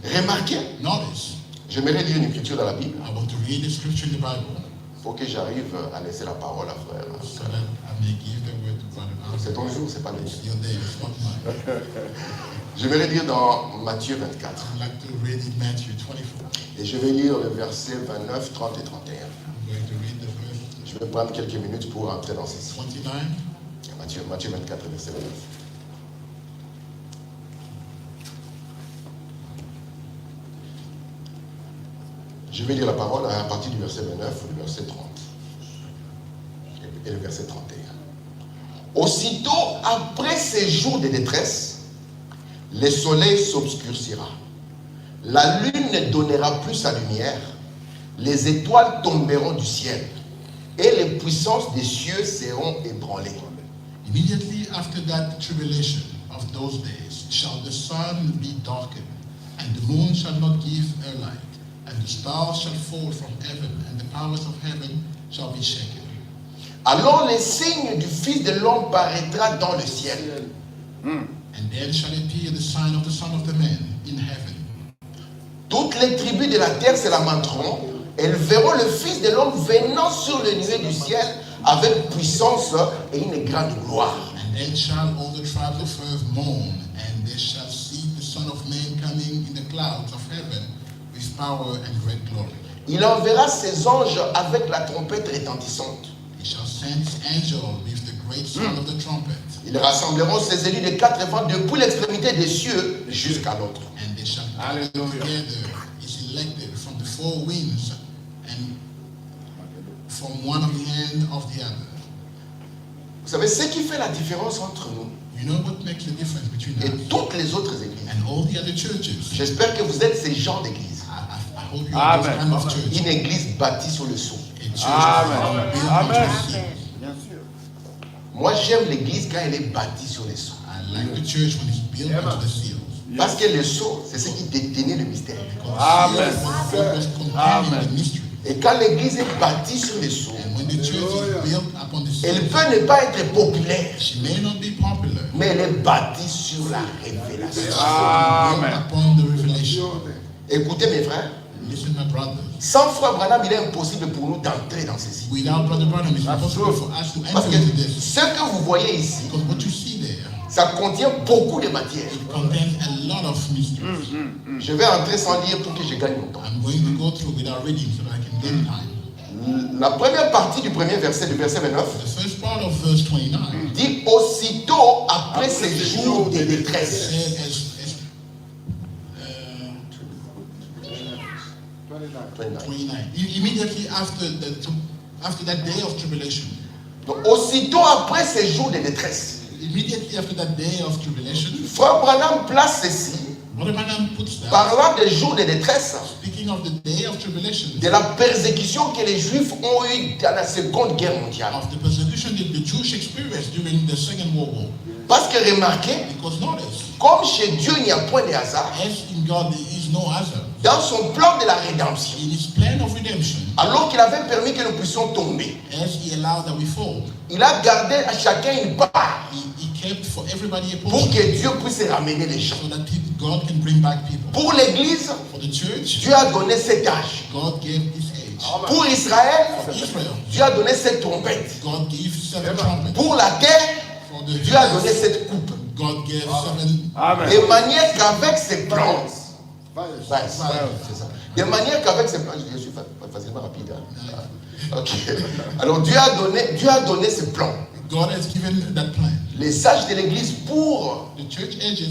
S1: Remarquez,
S2: Notice,
S1: j'aimerais lire une écriture dans la Bible
S2: I want to read the scripture in the Bible
S1: pour que j'arrive à laisser la parole à frère.
S2: so that I may give the word to Brother
S1: C'est
S2: Alfred.
S1: ton jour, c'est pas le mien.
S2: It's your day, it's not mine.
S1: J'aimerais lire dans Matthieu 24.
S2: I'd like to read in Matthew 24.
S1: Et je vais lire le verset 29, 30 et 31.
S2: I'm going to read the verse
S1: Je vais prendre quelques minutes pour entrer dans ceci.
S2: 29.
S1: Matthieu 24, verset 29. Je vais lire la parole à partir du verset 29 ou du verset 30. Et le verset 31. Aussitôt après ces jours de détresse, le soleil s'obscurcira. La lune ne donnera plus sa lumière. Les étoiles tomberont du ciel. Et les puissances des cieux seront ébranlées.
S2: Immediately after that tribulation of those days shall the sun be darkened, and the moon shall not give her light, and the stars shall fall from heaven, and the powers of heaven shall be shaken.
S1: Alors les signes du Fils de l'homme paraîtra dans le ciel.
S2: And then shall appear the sign of the Son of the Man in heaven.
S1: Toutes les tribus de la terre se lamenteront. Elles verront le Fils de l'homme venant sur les nuées du ciel avec puissance et une grande gloire.
S2: And then shall all the tribes of earth mourn, and they shall see the Son of Man coming in the clouds of heaven with power and great glory.
S1: Il enverra ses anges avec la trompette retentissante.
S2: He shall send his angel with the great sound of the trumpet,
S1: Ils rassembleront ses élus des quatre vents depuis l'extrémité des cieux jusqu'à l'autre.
S2: and they shall gather together his elected from the four winds and from one of the end of the other.
S1: Vous savez, ce qui fait la différence entre nous
S2: You know what makes the difference between
S1: et
S2: us
S1: toutes les autres églises?
S2: and all the other churches?
S1: J'espère que vous êtes ces genres d'église.
S2: I hope you are this kind of church.
S1: Une église bâtie sur le sceau.
S2: A church
S3: Amen.
S2: built
S3: Amen.
S2: on the sea.
S3: Bien sûr.
S1: Moi, j'aime l'église quand elle est bâtie sur les sceaux.
S2: I like the church when it's built onto the seals.
S1: Parce que le sceau, c'est ce qui détenait le mystère.
S3: Amen.
S2: God was containing
S3: Amen.
S2: the mystery.
S1: Et quand l'église est bâtie sur les sceaux,
S2: And when the church is built upon the
S1: elle
S2: seals,
S1: peut ne pas être populaire,
S2: she may not be popular,
S1: mais elle est bâtie sur la révélation.
S2: built
S3: Amen.
S2: upon the revelation.
S1: Écoutez mes frères,
S2: Listen, my brothers.
S1: sans frère Branham, il est impossible pour nous d'entrer dans ceci.
S2: Without Brother Branham, it's impossible for us to
S1: Parce
S2: enter
S1: que
S2: into this.
S1: ce que vous voyez ici,
S2: Because what you see there,
S1: ça contient beaucoup de matière.
S2: it contains a lot of mysteries.
S1: Je vais entrer sans lire pour que je gagne mon temps.
S2: I'm going to go through without reading so that I can get time.
S1: La première partie du premier verset, du verset 29,
S2: The first part of verse 29
S1: dit aussitôt après ces jours de détresse.
S2: said as
S1: 29.
S2: 29. Immediately after that day of tribulation.
S1: Donc, aussitôt après ces jours de détresse.
S2: Immediately after that day of tribulation,
S1: Frère Branham place ceci,
S2: Brother Branham puts that,
S1: parlant des jours de détresse,
S2: speaking of the day of tribulation,
S1: de la persécution que les Juifs ont eue dans la Seconde Guerre mondiale.
S2: of the persecution that the Jewish experienced during the Second World War.
S1: Parce que remarquez,
S2: Because notice,
S1: comme chez Dieu il n'y a point de hasard,
S2: as in God there is no hazard.
S1: dans son plan de la rédemption,
S2: In his plan of redemption,
S1: alors qu'il avait permis que nous puissions tomber,
S2: as he allowed that we fall,
S1: il a gardé à chacun une part
S2: he kept for everybody a
S1: pour
S2: portion
S1: que Dieu puisse ramener les gens.
S2: so that God can bring back people.
S1: Pour l'Église,
S2: For the church,
S1: Dieu a donné cet âge.
S2: God gave this age.
S1: Pour Israël,
S2: For Israel,
S1: Dieu a donné cette trompette.
S2: God gave 7 trumpets.
S1: Pour la terre,
S2: For the
S1: Dieu a donné
S2: heavens,
S1: cette coupe.
S2: God gave 7
S3: Amen.
S1: De manière qu'avec ses plans,
S2: vials.
S1: c'est ça. De manière qu'avec ses plans, je suis facilement rapide. Hein? Ok. Alors Dieu a donné ses plans.
S2: God has given that plan.
S1: Les sages de l'église pour
S2: The church ages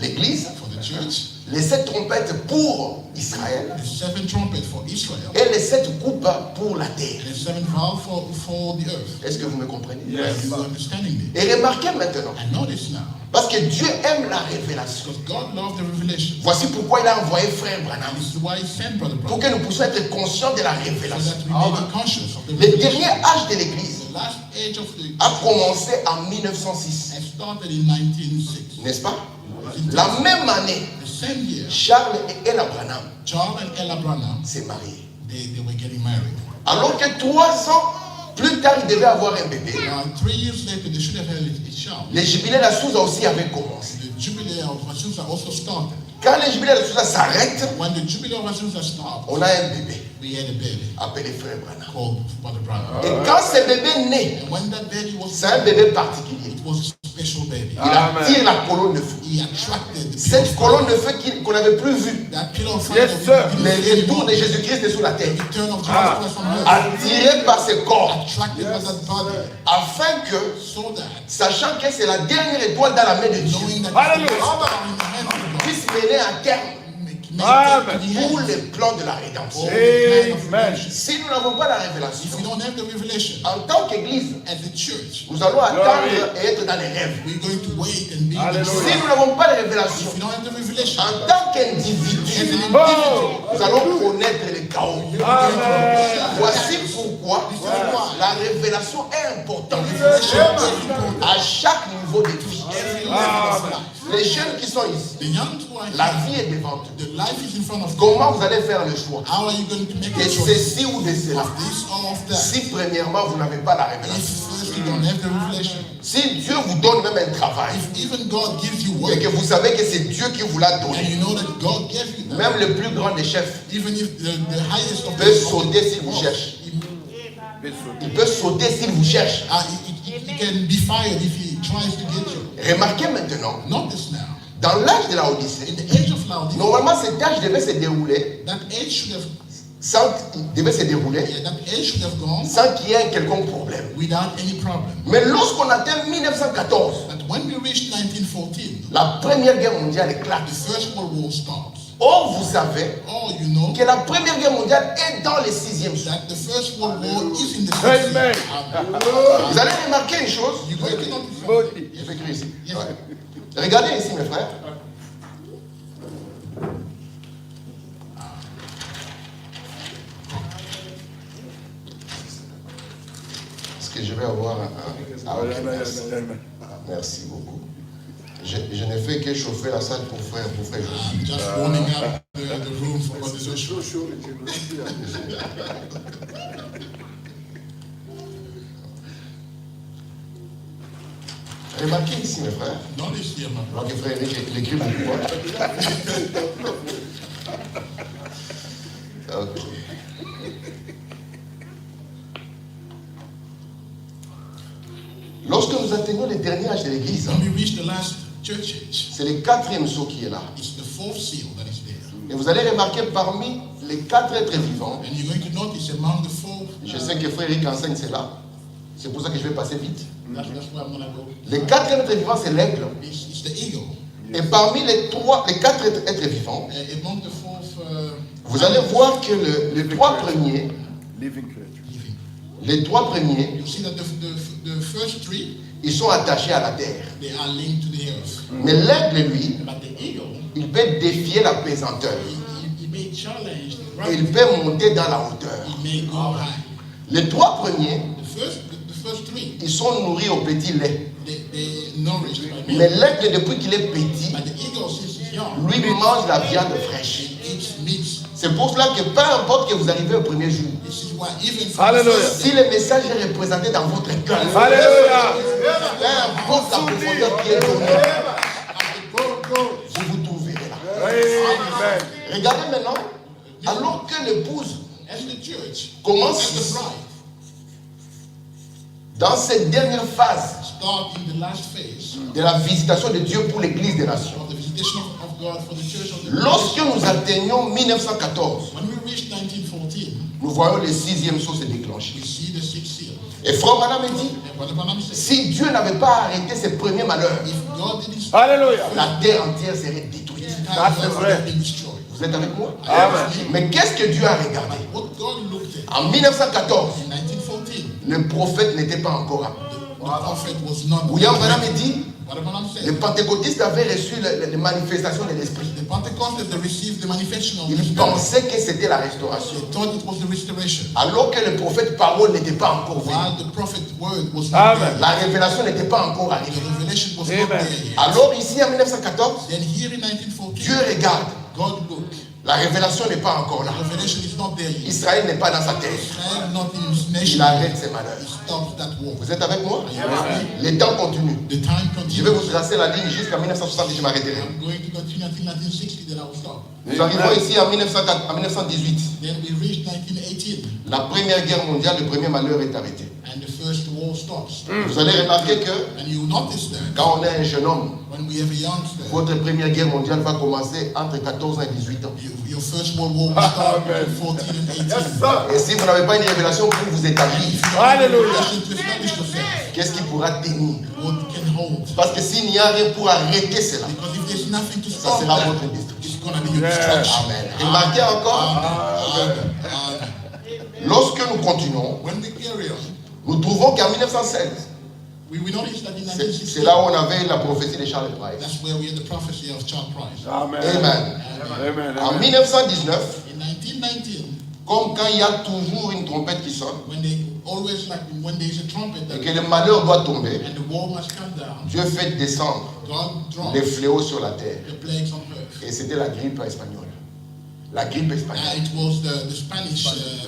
S1: l'église,
S2: for the church,
S1: les 7 trompettes pour Israël
S2: the 7 trumpets for Israel,
S1: et les 7 coupes pour la terre.
S2: the 7 vials for the earth.
S1: Est-ce que vous me comprenez?
S2: Are you understanding me?
S1: Et remarquez maintenant,
S2: And notice now,
S1: parce que Dieu aime la révélation.
S2: because God loved the revelation.
S1: Voici pourquoi il a envoyé frère Branham,
S2: And this is why he sent Brother
S1: pour
S2: Branham,
S1: que nous puissions être conscients de la
S2: so
S1: révélation.
S2: that we may be conscious of the
S1: Le
S2: revelation.
S1: dernier âge de l'église
S2: The last age of the
S1: a commencé en 1906,
S2: has started in 1906.
S1: n'est-ce pas? La même année,
S2: The same year,
S1: Charles et Ella Branham
S2: Charles and Ella Branham,
S1: s'est mariés.
S2: they were getting married.
S1: Alors que 3 ans plus tard, il devait avoir un bébé.
S2: Now, 3 years later, they should have had a child.
S1: Les jubilés de la Souza aussi avaient commencé.
S2: The Jubilee of Azusa also started.
S1: Quand les jubilés de la Souza s'arrêtent,
S2: When the Jubilee of Azusa stopped,
S1: on a un bébé
S2: we had a baby
S1: appelé frère Branham.
S2: called Brother Branham.
S1: Et quand ce bébé naît,
S2: And when that baby was
S1: c'est un
S2: born,
S1: bébé particulier.
S2: it was a special baby.
S1: Il attire la colonne de feu.
S2: He attracted the
S1: Cette
S2: pillar of
S1: colonne de feu qu'on n'avait plus vue.
S2: fire. That pillar of fire
S3: Yes,
S2: that we
S3: sir.
S2: didn't
S1: Le
S2: see
S1: retour
S2: anymore.
S1: de Jésus-Christ est sur la terre.
S2: The return of Jesus Christ on earth.
S1: Attiré par ce corps.
S2: Attracted by that body.
S1: Afin que,
S2: So that,
S1: sachant que c'est la dernière étoile dans la main de Dieu,
S2: knowing that
S3: Hallelujah.
S2: it's the in the hand of God,
S1: puisse mener à terme
S2: made to the
S1: pour
S2: end.
S1: les plans de la rédemption.
S2: All the plan of
S3: Amen.
S2: redemption.
S1: Si nous n'avons pas la révélation,
S2: If we don't have the revelation
S1: en tant qu'Église,
S2: as a church,
S1: nous allons attendre et être dans les rêves.
S2: we're going to wait and be in the
S3: Hallelujah.
S1: Si nous n'avons pas la révélation,
S2: If we don't have the revelation
S1: en tant qu'individu,
S2: as an
S3: Oh.
S2: individual,
S1: nous allons connaître les chaos.
S3: Amen.
S1: Voici pourquoi la révélation est importante
S2: revelation is important.
S1: à chaque niveau de vie.
S2: Every level of life.
S1: Les jeunes qui sont ici,
S2: The young who are
S1: la
S2: here,
S1: vie est devant eux.
S2: the life is in front of them.
S1: Comment vous allez faire le choix
S2: How are you going to make
S1: de
S2: a choice
S1: ceci ou de cela?
S2: of this or of that?
S1: Si premièrement vous n'avez pas la
S2: If
S1: révélation,
S2: first you don't have the revelation,
S1: si Dieu vous donne même un travail
S2: if even God gives you
S1: et
S2: work
S1: que vous savez que c'est Dieu qui vous l'a
S2: and
S1: donné,
S2: you know that God gave you that,
S1: même le plus grand des chefs
S2: even if the highest of
S1: peut
S2: the
S1: sauter s'il vous cherche. Il peut sauter s'il vous cherche.
S2: he can be fired if he tries to get you.
S1: Remarquez maintenant,
S2: Notice now,
S1: dans l'âge de la Odyssée,
S2: in the age of Laodicea,
S1: normalement cet âge devait se dérouler
S2: that age should have,
S1: devait se dérouler
S2: yeah, that age should have gone
S1: sans qu'il y ait quelconque problème.
S2: without any problem.
S1: Mais lorsqu'on atteint 1914,
S2: But when we reached 1914,
S1: la Première Guerre mondiale éclate.
S2: the First World War starts.
S1: Or, vous savez
S2: Oh, you know
S1: que la Première Guerre mondiale est dans le 6e siècle.
S2: that the First World War is in the
S3: Amen.
S2: 60s.
S1: Vous allez remarquer une chose.
S2: You're going to notice something.
S3: Body.
S1: Je vais écrire ici.
S2: Yes.
S1: Ouais. Regardez ici, mes frères. Est-ce que je vais avoir un... Ah, ok, merci. Merci beaucoup. Je ne fais que chauffer la salle pour frère Josué.
S2: I'm just warming up the room for Brother Joshua.
S1: Remarquez ici, mes frères.
S2: Notice here, my
S1: Je vois
S2: brother.
S1: que frère Eric, il écrit beaucoup. Hein. Ok. Lorsque nous atteignons le dernier âge de l'Église,
S2: When we reach the last church age,
S1: c'est le 4e sceau qui est là.
S2: it's the fourth seal that is there.
S1: Et vous allez remarquer parmi les 4 êtres vivants,
S2: And you're going to notice among the four,
S1: je sais que frère Eric enseigne cela, c'est pour ça que je vais passer vite.
S2: that's where I'm going to go.
S1: Les 4 êtres vivants, c'est l'aigle.
S2: It's the eagle.
S1: Et parmi les 4 êtres vivants,
S2: Among the fourth
S1: vous allez voir que les 3 premiers,
S3: Living creature.
S2: living.
S1: les 3 premiers,
S2: You see that the first three,
S1: ils sont attachés à la terre.
S2: they are linked to the earth.
S1: Mais l'aigle, lui,
S2: But the eagle,
S1: il peut défier la pesanteur.
S2: he may challenge the
S1: Et il
S2: gravity.
S1: peut monter dans la hauteur.
S2: He may go high.
S1: Les 3 premiers,
S2: The first three,
S1: ils sont nourris au petit lait.
S2: they nourished by
S1: Mais
S2: milk.
S1: l'aigle, depuis qu'il est petit,
S2: But the eagle, since he's young,
S1: lui mange la viande fraîche.
S2: he eats meat.
S1: C'est pour cela que peu importe que vous arrivez au premier jour,
S2: This is why even for
S3: Hallelujah.
S2: the first,
S1: si le message est représenté dans votre cœur,
S3: Alléluia.
S1: peu importe la profondeur qui est donnée, vous vous trouverez là.
S3: Amen.
S1: Regardez maintenant, alors que l'épouse
S2: as the church,
S1: commence
S2: as the bride,
S1: dans cette dernière phase
S2: start in the last phase
S1: de la visitation de Dieu pour l'Église des nations,
S2: of the visitation of God for the church of the
S1: lorsque nous atteignons 1914,
S2: When we reach 1914,
S1: nous voyons le 6e sceau se déclencher.
S2: we see the sixth seal.
S1: Et Frère Branham dit,
S2: And Brother Branham said,
S1: si Dieu n'avait pas arrêté ses premiers malheurs,
S2: if God didn't stop,
S3: Alléluia.
S1: la terre entière serait détruite.
S3: Ah, c'est vrai.
S2: been destroyed.
S1: Vous êtes avec moi?
S3: Amen.
S1: Mais qu'est-ce que Dieu a regardé?
S2: What God looked at
S1: En 1914,
S2: in 1914,
S1: le prophète n'était pas encore là.
S2: the prophet was not.
S1: William Branham dit,
S2: Brother Branham
S1: les
S2: said,
S1: pentecôtistes avaient reçu les manifestations de l'Esprit.
S2: the Pentecostals they received the manifestation of the
S1: Ils
S2: Spirit.
S1: pensaient que c'était la restauration.
S2: They thought it was the restoration,
S1: Alors que le prophète parole n'était pas encore venu.
S2: while the prophet word was not
S3: Amen.
S2: there.
S1: La révélation n'était pas encore
S2: The
S1: arrivée.
S2: revelation was
S3: Amen.
S2: not there yet.
S1: Alors ici en 1914,
S2: Then here in 1914,
S1: Dieu regarde.
S2: God looked.
S1: La révélation n'est pas encore là.
S2: The revelation is not there yet.
S1: Israël n'est pas dans sa terre.
S2: Israel not in his nation.
S1: Il arrête ses malheurs.
S2: He stopped that war.
S1: Vous êtes avec moi?
S2: Amen.
S1: Le temps continue.
S2: The time
S1: Je vais vous
S2: continues.
S1: tracer la ligne jusqu'à 1960 et je m'arrêterai.
S2: I'm going to continue until 1960, then I will stop.
S1: Nous arrivons ici en 1918.
S2: Then we reached 1918,
S1: La première guerre mondiale, le premier malheur est arrêté.
S2: and the first war stops.
S1: Vous allez remarquer que
S2: And you notice that
S1: quand on est un jeune homme,
S2: when we have a youngster,
S1: votre première guerre mondiale va commencer entre 14 ans et 18 ans.
S2: your first world war will start between 14 and 18.
S1: Et si vous n'avez pas une révélation pour vous établir,
S3: Alléluia.
S2: Revelation to establish yourself,
S1: qu'est-ce qui pourra tenir?
S2: what can hold?
S1: Parce que s'il n'y a rien pour arrêter cela,
S2: Because if there's nothing to
S1: ça
S2: stop
S1: sera
S2: that,
S1: votre destruction.
S2: it's going to be your
S3: Yes.
S2: destruction.
S1: Amen. Remarquez encore, lorsque nous continuons,
S2: When we carry on,
S1: nous trouvons qu'en 1916,
S2: we notice that in
S1: c'est
S2: 1916,
S1: là où on avait la prophétie de Charles Price.
S2: that's where we had the prophecy of Charles Price.
S3: Amen.
S1: Amen.
S3: Amen.
S1: En
S3: Amen.
S1: 1919,
S2: In 1919,
S1: comme quand il y a toujours une trompette qui sonne
S2: when they always like when there is a trumpet
S1: et
S2: that,
S1: que le malheur doit tomber,
S2: and the war must come down,
S1: Dieu fait descendre
S2: God drops
S1: les fléaux sur la terre.
S2: the plagues on earth.
S1: Et c'était la grippe espagnole. La grippe espagnole.
S2: It was the Spanish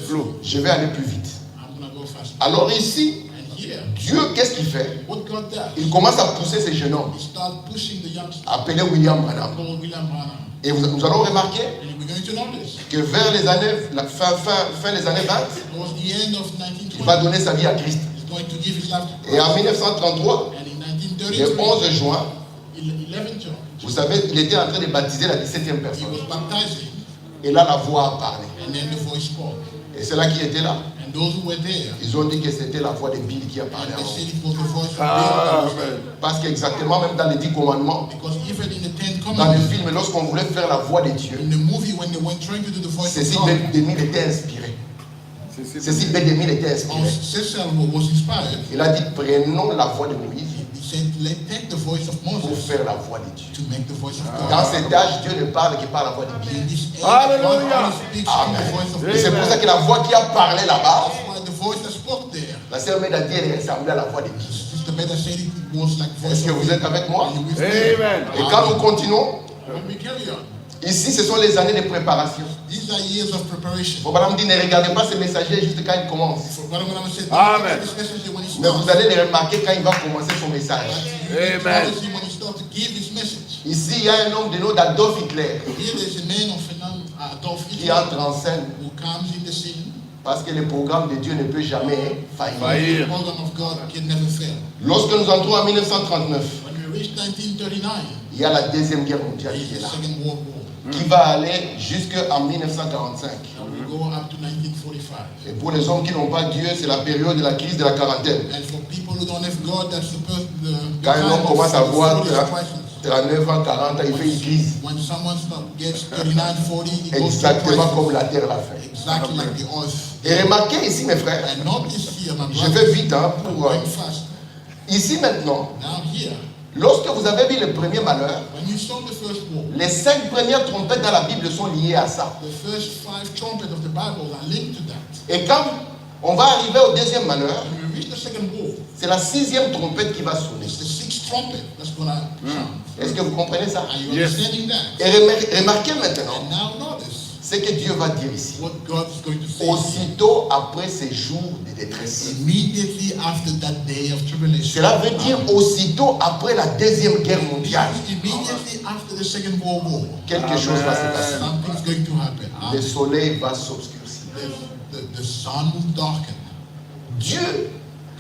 S2: flu.
S1: Je vais aller plus vite.
S2: I'm gonna go fast.
S1: Alors ici,
S2: And here,
S1: Dieu, qu'est-ce qu'il fait?
S2: what God does,
S1: Il commence à pousser ces jeunes hommes,
S2: He starts pushing the youngsters
S1: appelés William Branham.
S2: called William Branham.
S1: Et nous allons remarquer
S2: And we're going to notice
S1: que vers les années, la fin des années 20,
S2: towards the end of
S1: il va
S2: 1920,
S1: donner sa vie à Christ.
S2: He's going to give his life to
S1: Et en
S2: Christ.
S1: 1933,
S2: And in
S1: le
S2: 1933,
S1: 11 juin,
S2: 11 John,
S1: vous savez, il était en train de baptiser la 17e
S2: he
S1: personne.
S2: was baptizing,
S1: Et là, la voix a parlé.
S2: and then the voice spoke.
S1: Et c'est là qui était là.
S2: And those who were there,
S1: Ils ont dit que c'était la voix de Bill qui a parlé
S2: they
S1: avant.
S2: said it was the voice of God.
S3: Amen.
S1: Parce qu'exactement, même dans les 10 commandements,
S2: Because even in the Ten
S1: dans le
S2: Commandments,
S1: film, lorsqu'on voulait faire la voix de Dieu,
S2: in the movie, when they were trying to do the voice
S1: Cécile
S2: of God,
S1: B. DeMille était inspiré. Cécile B. DeMille était inspiré.
S2: Cecil was inspired.
S1: Il a dit, prenons la voix de Moïse
S2: He said, let's take the voice of
S1: pour
S2: Moses
S1: faire la voix de Dieu.
S2: to make the voice of
S1: Dans
S2: God.
S1: cet âge, Dieu ne parle que par la voix de Dieu.
S2: In this age,
S3: Hallelujah.
S2: God only speaks in the voice of
S1: Et c'est
S2: God.
S1: pour ça que la voix qui a parlé là-bas,
S2: That's why the voice that spoke there,
S1: la sœur Meda dit, elle ressemblait à la voix de Dieu.
S2: Sister Beda said it was like voice
S1: Est-ce que
S2: of
S1: vous
S2: God.
S1: êtes avec moi?
S2: Are you with me?
S3: Amen.
S1: Et quand nous continuons,
S2: When we carry on,
S1: ici, ce sont les années de préparation.
S2: these are years of preparation.
S1: Bon, madame dit, ne regardez pas ces messagers juste quand ils commencent.
S2: For what I'm going to say,
S3: Amen.
S2: this message when he
S1: Mais vous
S2: starts,
S1: allez les remarquer quand il va commencer son message.
S3: Amen.
S2: when he starts to give his message.
S1: Ici, il y a un homme de nom d'Adolf Hitler
S2: Here there's a man of Adolf
S1: qui
S2: Hitler
S1: entre en scène
S2: who comes in the scene.
S1: parce que le programme de Dieu ne peut jamais faillir.
S2: The program of God can never fail.
S1: Lorsque nous entrons en 1939,
S2: When we reach 1939,
S1: il y a la Deuxième Guerre mondiale
S2: there is
S1: qui est
S2: the
S1: là,
S2: Second World War.
S1: qui va aller jusqu'en 1945.
S2: And we go up to 1945.
S1: Et pour les hommes qui n'ont pas Dieu, c'est la période de la crise de la quarantaine.
S2: And for people who don't have God, that's the
S1: Quand un homme commence à voir
S2: 40 crisis.
S1: 39 ans, 40 ans, il fait une crise.
S2: When someone gets 39, 40, it goes to a
S1: Exactement
S2: crisis.
S1: comme la terre l'a fait.
S2: Exactly like the earth.
S1: Et remarquez ici, mes frères,
S2: And notice here, my
S1: je
S2: brother,
S1: vais vite hein, pour...
S2: going fast.
S1: ici maintenant,
S2: Now here,
S1: lorsque vous avez vu le premier malheur,
S2: when you saw the first war,
S1: les 5 premières trompettes dans la Bible sont liées à ça.
S2: the first 5 trumpets of the Bible are linked to that.
S1: Et quand on va arriver au deuxième malheur,
S2: When we reach the second war,
S1: c'est la 6e trompette qui va sonner.
S2: it's the 6th trumpet that's going to sound.
S1: Est-ce que vous comprenez ça?
S2: Are you
S3: Yes.
S2: understanding that?
S1: Et remarquez maintenant
S2: And now notice
S1: ce que Dieu va dire ici.
S2: what God is going to say.
S1: Aussitôt après ces jours de détresse.
S2: Immediately after that day of tribulation.
S1: Cela veut dire aussitôt après la Deuxième Guerre mondiale.
S2: Immediately after the Second World War,
S1: Quelque chose va se passer.
S2: something's going to happen.
S1: Le soleil va s'obscurcir.
S2: The sun will darken.
S1: Dieu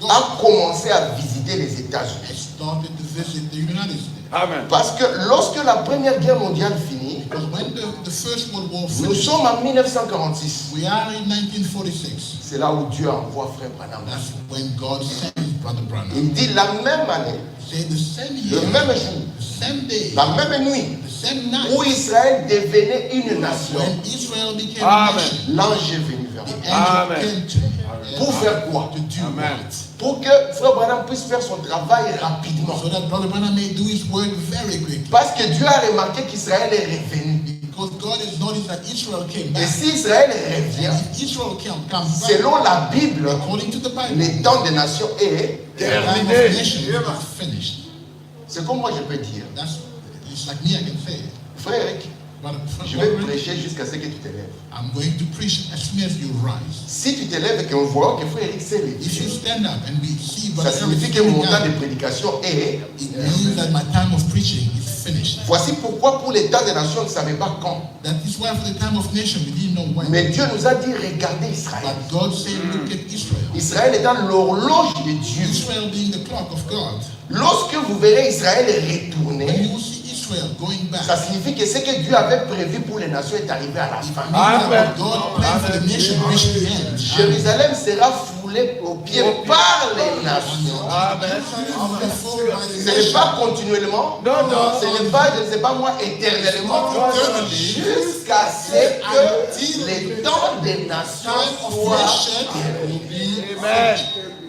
S1: a commencé à visiter les
S2: It
S1: États-Unis.
S2: started to visit the United States.
S3: Amen.
S1: Parce que lorsque la Première Guerre mondiale finit,
S2: Because when the First World War
S1: nous
S2: finished,
S1: sommes en 1946.
S2: we are in 1946.
S1: C'est là où Dieu envoie Frère Branham.
S2: That's when God sent Brother Branham.
S1: Il dit la même année,
S2: Say the same year,
S1: le même jour,
S2: the same day,
S1: la même nuit,
S2: the same night,
S1: où Israël devenait une nation,
S2: when Israel became
S3: Amen.
S2: a nation,
S1: l'ange est venu vers
S2: the
S1: nous.
S2: angel
S3: Amen.
S2: came to me.
S1: Pour faire quoi?
S2: To do
S3: Amen.
S2: what?
S1: Pour que Frère Branham puisse faire son travail rapidement.
S2: So that Brother Branham may do his work very quickly.
S1: Parce que Dieu a remarqué qu'Israël est revenu.
S2: Because God has noticed that Israel came
S1: Et
S2: back.
S1: si Israël revient,
S2: If Israel comes back,
S1: selon la Bible,
S2: according to the Bible,
S1: le temps des nations est...
S2: the time of
S3: terminé.
S2: nation is finished.
S1: C'est comme moi je peux dire.
S2: It's like me, I can say it.
S1: Frère Eric,
S2: But
S1: je vais prêcher jusqu'à ce que tu te lèves.
S2: I'm going to preach as soon as you rise.
S1: Si tu te lèves et qu'on voit que Frère Eric s'est
S2: If you
S1: levé,
S2: stand up and we see
S1: ça
S2: Brother
S1: signifie
S2: Eric
S1: que mon
S2: sitting
S1: temps de
S2: down,
S1: prédication est...
S2: it means that my time of preaching is finished.
S1: Voici pourquoi pour les temps des nations, on ne savait pas quand.
S2: That is why for the time of nation we didn't know when.
S1: Mais Dieu nous a dit, regardez Israël.
S2: But God said, look at Israel.
S1: Israël est dans l'horloge de Dieu.
S2: Israel being the clock of God.
S1: Lorsque vous verrez Israël
S2: When
S1: retourner,
S2: you see Israel going back.
S1: Ça signifie que ce que Dieu avait prévu pour les nations est arrivé à la fin.
S3: Amen.
S2: God planned for the nation reached the end.
S1: Jérusalem sera foulée aux pieds par les nations.
S3: Amen.
S1: Ce n'est pas continuellement.
S3: Non, non.
S1: Ce n'est pas, je ne sais pas moi, éternellement. Jusqu'à ce que les temps des nations soient terminés.
S3: Amen.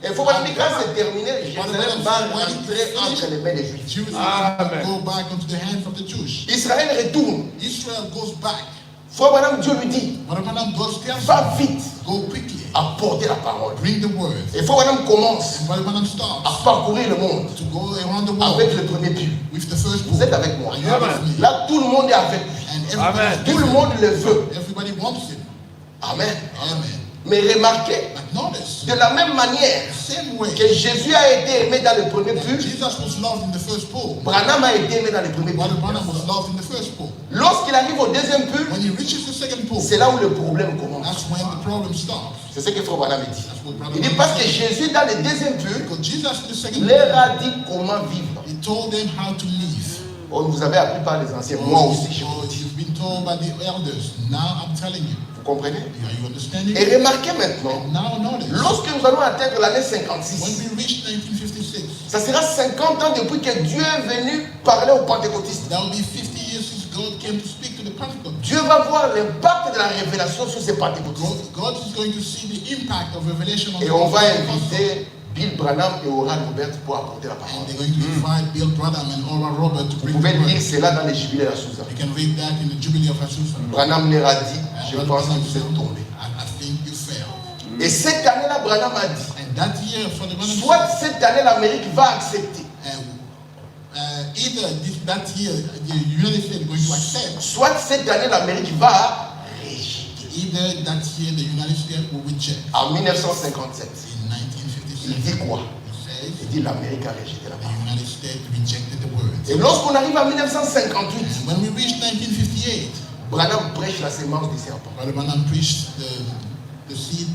S1: Il faut pas dire que quand c'est terminé, Jérusalem va rentrer entre les mains des Juifs.
S2: Jerusalem go back into the hands of the Jews.
S1: Israël retourne.
S2: Israel goes back.
S1: Frère Branham, Dieu lui dit,
S2: But Abraham goes tells
S1: va vite
S2: go quickly,
S1: apporter la parole.
S2: bring the word.
S1: Et Frère Branham commence
S2: And Abraham
S1: à
S2: starts
S1: parcourir le monde
S2: to go around the world
S1: avec le premier pied.
S2: with the first
S1: Vous
S2: book.
S1: êtes avec moi.
S2: Are you with me?
S1: Là, tout le monde est avec lui.
S2: And
S3: Amen.
S1: Tout le monde le veut.
S2: everybody wants him.
S1: Amen.
S2: Amen.
S1: Mais remarquez,
S2: But notice,
S1: de la même manière
S2: same way
S1: que Jésus a été aimé dans le premier puits,
S2: Jesus was loved in the first book,
S1: Branham a été aimé dans le premier
S2: Brother
S1: puits.
S2: Branham was loved in the first book.
S1: Lorsqu'il arrive au deuxième puits,
S2: When he reaches the second book,
S1: c'est là où le problème commence.
S2: that's when the problem starts.
S1: C'est ce que Frère Branham dit.
S2: That's what Brother
S1: Il dit
S2: Branham
S1: parce que
S2: said.
S1: Jésus, dans le deuxième puits,
S2: Because Jesus in the second
S1: leur
S2: book,
S1: a dit comment vivre.
S2: he told them how to live.
S1: Oh, vous avez appris par les anciens, moi aussi, je
S2: Oh,
S1: vous dis.
S2: you've been told by the elders. Now I'm telling you.
S1: Vous comprenez?
S2: Are you understanding?
S1: Et remarquez maintenant,
S2: Now notice.
S1: lorsque nous allons atteindre l'année
S2: When
S1: 56,
S2: we reach 1956,
S1: ça sera 50 ans depuis que Dieu est venu parler aux pentecôtistes.
S2: that will be 50 years since God came to speak to the Pentecost.
S1: Dieu va voir l'impact de la révélation sur ces pentecôtistes.
S2: God is going to see the impact of revelation on
S1: Et
S2: the
S1: on va
S2: Pentecostal.
S1: inviter Bill Branham et Oral Robert pour apporter la
S2: And
S1: parole.
S2: they're going to invite Bill Branham and Oral Robert to
S1: Vous
S2: bring
S1: pouvez
S2: the word.
S1: lire cela dans les jubilés de la Souza.
S2: You can read that in the Jubilee of Azusa.
S1: Branham leur a dit,
S2: And
S1: je
S2: Brother
S1: pense que
S2: Branham
S1: vous
S2: said,
S1: êtes tombés.
S2: I think you failed.
S1: Et cette année-là, Branham a dit,
S2: And that year, for the Branham
S1: soit cette année l'Amérique va accepter,
S2: either that year the United States is going to accept,
S1: soit cette année l'Amérique va rejeter.
S2: either that year the United States will reject.
S1: En 1957,
S2: In 1956,
S1: il dit quoi?
S2: it says
S1: Il dit l'Amérique a rejeté la
S2: the
S1: parole.
S2: United States rejected the word.
S1: Et lorsqu'on arrive en 1958,
S2: And when we reached 1958,
S1: Branham prêche la sémence du serpent.
S2: Brother Branham preached the seed,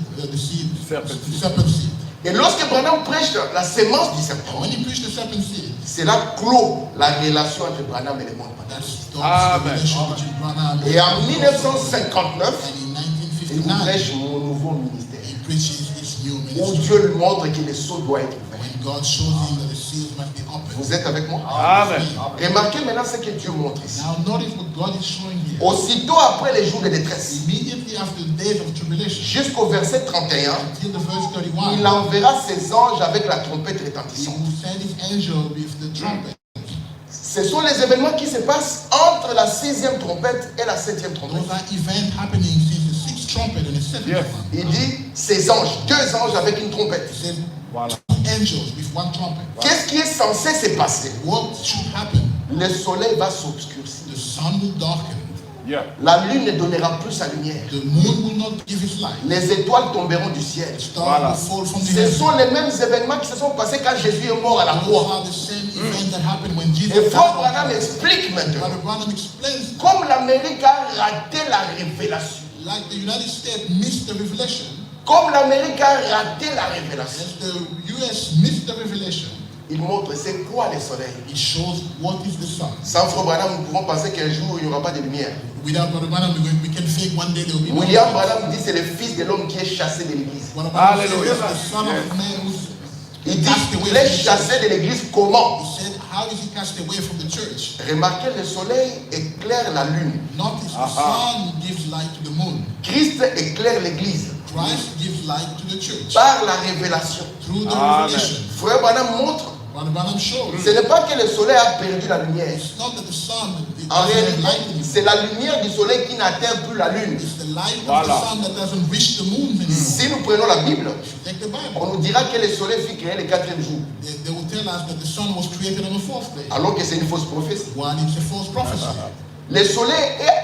S3: Serpent
S2: the serpent seed.
S1: Et lorsque Branham prêche la sémence du serpent,
S2: And when he preached the serpent seed,
S1: cela clôt la relation entre Branham et le monde.
S2: that starts the
S3: Amen.
S2: relation between Branham
S1: Et en
S2: and
S1: 1959,
S2: and in
S1: il vous
S2: 1959,
S1: prêche mon nouveau ministère.
S2: he preaches his new
S1: Où
S2: ministry.
S1: Dieu lui montre que le sceau doit être ouvert.
S2: When God shows him that the seals must be opened.
S1: Vous êtes avec moi?
S3: Amen.
S1: Remarquez maintenant ce que Dieu montre ici.
S2: Now notice what God is showing here.
S1: Aussitôt après les jours de détresse,
S2: Immediately after the days of tribulation,
S1: jusqu'au verset 31,
S2: until the verse
S1: il
S2: 31,
S1: enverra ses anges avec la trompette
S2: he
S1: retentissante.
S2: will send his angel with the trumpet.
S1: Ce sont les événements qui se passent entre la 6e trompette et la 7e trompette.
S2: Those are events happening since the sixth trumpet and the seventh
S3: Yes.
S2: one.
S1: Il dit ses anges, 2 anges avec une trompette.
S2: He says
S3: Voilà.
S2: two angels with one trumpet.
S1: Qu'est-ce qui est censé se passer?
S2: What should happen?
S1: Le soleil va s'obscurcir.
S2: The sun will darken.
S3: Yeah.
S1: La lune ne donnera plus sa lumière.
S2: The moon will not give its light.
S1: Les étoiles tomberont du ciel.
S2: The stars
S3: Voilà.
S2: will fall from the
S1: Ce
S2: heaven.
S1: sont les mêmes événements qui se sont passés quand Jésus est mort à la
S2: Those
S1: croix.
S2: are the same events that happened when Jesus
S1: Et Frère
S2: died.
S1: Branham explique maintenant.
S2: Brother Branham explains,
S1: Comme l'Amérique a raté la révélation,
S2: like the United States missed the revelation,
S1: comme l'Amérique a raté la révélation,
S2: as the US missed the revelation,
S1: il montre c'est quoi le soleil.
S2: it shows what is the sun.
S1: Sans Frère Branham, nous pouvons penser qu'un jour il n'y aura pas de lumière.
S2: Without Brother Branham, we can think one day there will be no
S1: William
S2: sun.
S1: Branham dit c'est le fils de l'homme qui est chassé de l'église.
S2: Brother Branham says
S3: Hallelujah.
S2: the son of man who's
S1: Il dit
S2: cast away
S1: il est
S2: from the
S1: chassé
S2: church.
S1: de l'église comment?
S2: He said, how is he cast away from the church?
S1: Remarquez, le soleil éclaire la lune.
S2: Notice the sun gives light to the moon.
S1: Christ éclaire l'église
S2: Christ gives light to the church
S1: par la révélation.
S2: through the
S3: Amen.
S2: revelation.
S1: Frère Branham montre,
S2: Brother Branham shows
S1: ce n'est pas que le soleil a perdu la lumière.
S2: it's not that the sun it
S1: En
S2: doesn't have light
S1: réalité,
S2: anymore.
S1: c'est la lumière du soleil qui n'atteint plus la lune.
S2: It's the light of
S3: Voilà.
S2: the sun that doesn't reach the moon anymore.
S1: Si nous prenons la Bible,
S2: Take the Bible.
S1: on nous dira que le soleil fut créé le 4e jour,
S2: They will tell us that the sun was created on the fourth day.
S1: alors que c'est une fausse prophétie.
S2: While it's a false prophecy.
S1: Le soleil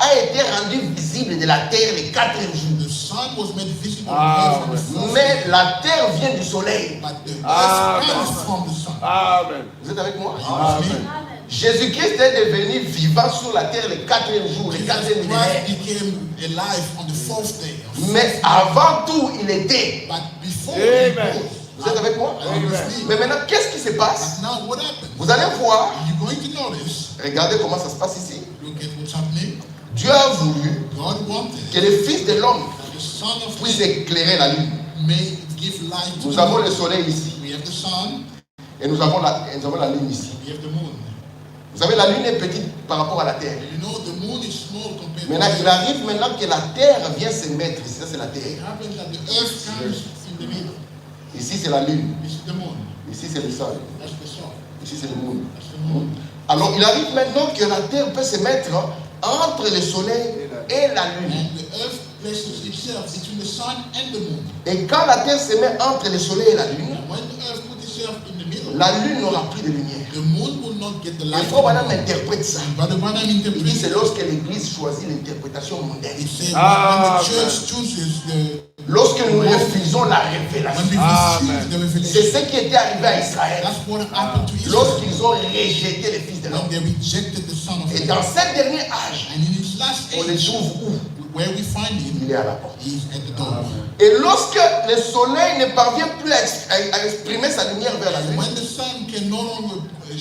S1: a été rendu visible de la terre le 4e jour.
S2: The sun was made visible
S3: Ah,
S2: on the fourth
S1: Mais
S2: day.
S1: la terre vient du soleil.
S2: But the
S3: Amen.
S2: earth comes from the sun.
S3: Amen.
S1: Vous êtes avec moi?
S2: Amen.
S1: Jésus-Christ est devenu vivant sur la terre le 4e jour, le 4e millénaire.
S2: Christ became alive on the fourth day.
S1: Mais avant tout, il était.
S2: But before
S3: Amen.
S2: he was,
S1: Vous êtes avec moi?
S2: Are you with me?
S1: Mais maintenant, qu'est-ce qui se passe?
S2: But now what happens?
S1: Vous allez voir,
S2: You're going to notice,
S1: regardez comment ça se passe ici.
S2: look at what's happening.
S1: Dieu a voulu
S2: God wanted
S1: que le Fils de l'homme
S2: that the Son of
S1: puisse
S2: Man
S1: éclairer la lune.
S2: may give light to
S1: Nous
S2: the
S1: avons
S2: moon.
S1: le soleil ici
S2: We have the sun,
S1: et nous avons la lune ici.
S2: we have the moon.
S1: Vous savez, la lune est petite par rapport à la terre.
S2: You know, the moon is small compared
S1: Maintenant,
S2: to
S1: il
S2: the earth.
S1: arrive maintenant que la terre vient se mettre ici. Ça, c'est la
S2: It
S1: terre.
S2: happens that the earth comes in the middle.
S1: Ici, c'est la lune.
S2: This is the moon.
S1: Ici, c'est le sol.
S2: That's the sun.
S1: Ici, c'est le monde.
S2: That's the moon.
S1: Alors, il arrive maintenant que la terre peut se mettre entre le soleil et la lune.
S2: And the earth places itself between the sun and the moon.
S1: Et quand la terre se met entre le soleil et la lune,
S2: And when the earth puts itself in the middle,
S1: la lune n'aura plus de lumière.
S2: the moon will not get the
S1: Il
S2: light.
S1: faut maintenant interpréter ça.
S2: Brother Branham
S1: Il dit
S2: interprets
S1: c'est
S2: it.
S1: lorsque l'Église choisit l'interprétation mondaine.
S2: It says
S3: Ah,
S2: when the church chooses
S1: Lorsque nous refusons la
S2: when
S1: révélation.
S2: we
S3: Amen.
S2: receive the
S1: C'est
S2: revelation.
S1: ce qui était arrivé à Israël.
S2: That's what happened to Israel
S1: Lorsqu'ils ont rejeté le Fils de
S2: when
S1: l'homme.
S2: they rejected the Son of
S1: Et
S2: Man.
S1: dans ce dernier âge,
S2: And in his last
S1: on les
S2: age,
S1: trouve où?
S2: where we find him,
S1: Il est à la porte.
S2: he is at the door.
S1: Et lorsque le soleil ne parvient plus à exprimer sa lumière vers la
S2: And
S1: lune,
S2: when the sun can no longer put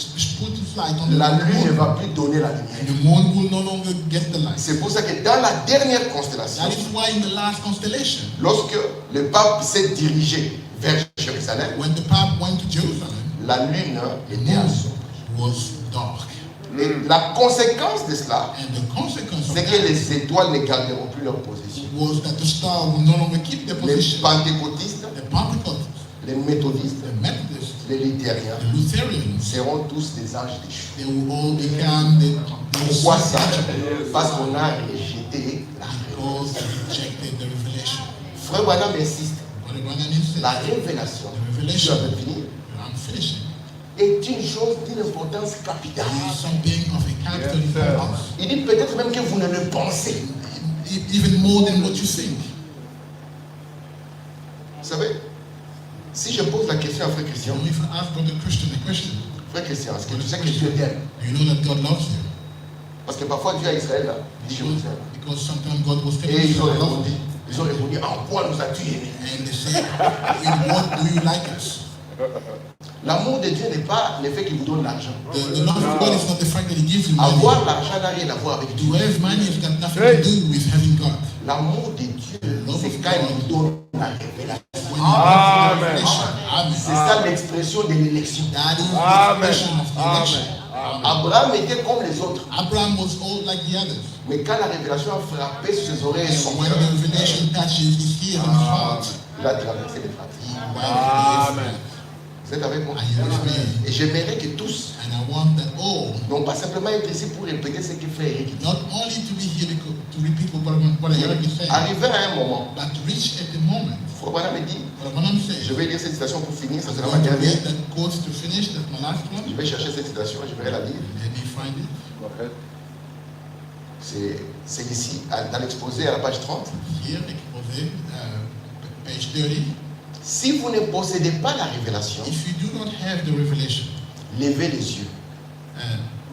S2: its light on the
S1: la lune ne
S2: moon,
S1: va plus donner la lumière.
S2: the moon will no longer get the light.
S1: C'est pour ça que dans la dernière constellation,
S2: That is why in the last constellation,
S1: lorsque le pape s'est dirigé vers Jérusalem,
S2: when the Pope went to Jerusalem,
S1: la lune
S2: the
S1: était à son.
S2: moon was dark.
S1: Et la conséquence de cela,
S2: And the consequence of
S1: c'est que
S2: that
S1: les étoiles ne garderont plus leur position.
S2: was that the star will no longer keep their
S1: Les
S2: position.
S1: pentecôtistes,
S2: The Pentecostals,
S1: les méthodistes,
S2: the Methodists,
S1: les luthériens
S2: the Lutherans,
S1: seront tous des anges déchus.
S2: they will all become the
S1: Pourquoi ça? Parce qu'on a rejeté la révélation.
S2: because they rejected the revelation.
S1: Frère Branham insiste,
S2: Brother Branham said,
S1: la révélation,
S2: the
S1: je
S2: revelation,
S1: vais finir,
S2: I'm finishing,
S1: est une chose d'une importance capitale.
S2: is something of a capital
S3: Yes, sir.
S2: importance,
S1: Il dit peut-être même que vous ne le pensez.
S2: even more than what you think.
S1: Vous savez, si je pose la question à Frère
S2: You
S1: Christian,
S2: know, if I ask Brother Christian a question,
S1: Frère Christian, est-ce que tu sais que Dieu t'aime?
S2: you know that God loves you.
S1: Parce que parfois Dieu à Israël, là, dit je vous aime.
S2: Because sometimes God was telling
S1: Et
S2: you, I love you.
S1: ils ont répondu, en quoi nous as-tu aimés?
S2: And they say, in what do you like us?
S1: L'amour de Dieu n'est pas le fait qu'il vous donne l'argent.
S2: The love of God is not the fact that He gives you money.
S1: Avoir l'argent n'a rien à voir avec Dieu.
S2: To have money has got nothing to do with having God.
S1: L'amour de Dieu, c'est quand il nous donne la révélation.
S2: When you
S3: Amen.
S2: have the revelation, Amen.
S1: C'est ça l'expression de l'élection.
S2: That is the
S3: Amen.
S2: expression of the election.
S3: Amen.
S1: Abraham était comme les autres.
S2: Abraham was all like the others.
S1: Mais quand la révélation a frappé sur ses oreilles et
S2: And
S1: son
S2: when
S1: cœur,
S2: the revelation touches his ears and his heart,
S1: il a traversé les frontières.
S2: he wiped
S3: Amen.
S1: Vous êtes avec moi?
S2: Are you with me?
S1: Et j'aimerais que tous,
S2: And I want that all,
S1: non pas simplement être ici pour répéter ce que frère Eric dit,
S2: not only to be here to repeat what I heard you say,
S1: arriver à un moment,
S2: but to reach at the moment.
S1: Frère Branham me dit,
S2: What Branham says,
S1: je vais lire cette citation pour finir, ça
S2: I'm
S1: sera ma
S2: going to
S1: dernière.
S2: read that quote to finish. That's my last
S1: Je
S2: one.
S1: vais chercher cette citation et je vais la lire.
S2: Let me find it.
S3: Okay.
S1: C'est ici, dans l'exposé à la page 30.
S2: Here, exposé, page 30.
S1: Si vous ne possédez pas la révélation,
S2: If you do not have the revelation,
S1: levez les yeux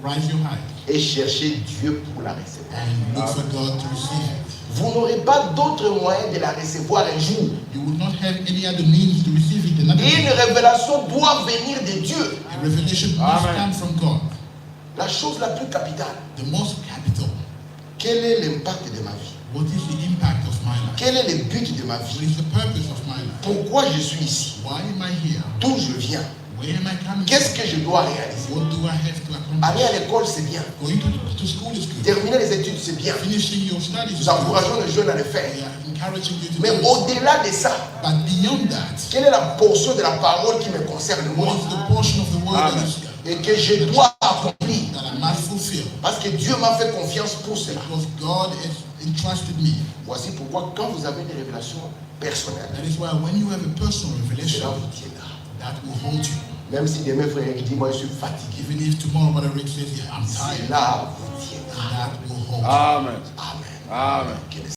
S2: raise your eyes
S1: et cherchez Dieu pour la recevoir.
S2: and look for God to receive it.
S1: Vous n'aurez pas d'autre moyen de la recevoir un jour.
S2: You will not have any other means to receive it another
S1: Une
S2: day.
S1: révélation doit venir de Dieu.
S2: A revelation must
S3: Amen.
S2: come from God.
S1: La chose la plus capitale,
S2: The most capital.
S1: quel est l'impact de ma vie?
S2: What is the impact of my life?
S1: Quel est le but de ma
S2: What
S1: vie?
S2: is the purpose of my life?
S1: Pourquoi je suis ici?
S2: Why am I here?
S1: D'où je viens?
S2: Where am I coming
S1: Qu'est-ce
S2: from?
S1: que je dois réaliser?
S2: What do I have to
S1: Aller
S2: accomplish?
S1: à l'école, c'est bien.
S2: Going to school is good.
S1: Terminer les études, c'est bien.
S2: Finishing your studies is
S1: Nous
S2: good.
S1: encourageons les jeunes à le
S2: We
S1: faire.
S2: are encouraging you to
S1: Mais
S2: do it.
S1: au-delà de ça,
S2: But beyond that,
S1: quelle est la portion de la parole qui me concerne
S2: what
S1: moi
S2: is the portion of the word
S3: Amen.
S1: et que je dois accomplir?
S2: that I must fulfill?
S1: Parce que Dieu m'a fait confiance pour cela.
S2: Because God has entrusted me.
S1: Voici pourquoi quand vous avez des révélations personnelles,
S2: That is why when you have a personal
S1: cela
S2: revelation,
S1: vous tiendra.
S2: that will hold you.
S1: Même si demain frère Eric dit moi je suis fatigué,
S2: Even if tomorrow Brother Rick says, yeah, I'm tired,
S1: cela vous tiendra.
S2: that will hold you.
S3: Amen.
S1: Amen.
S3: Amen.
S1: Que le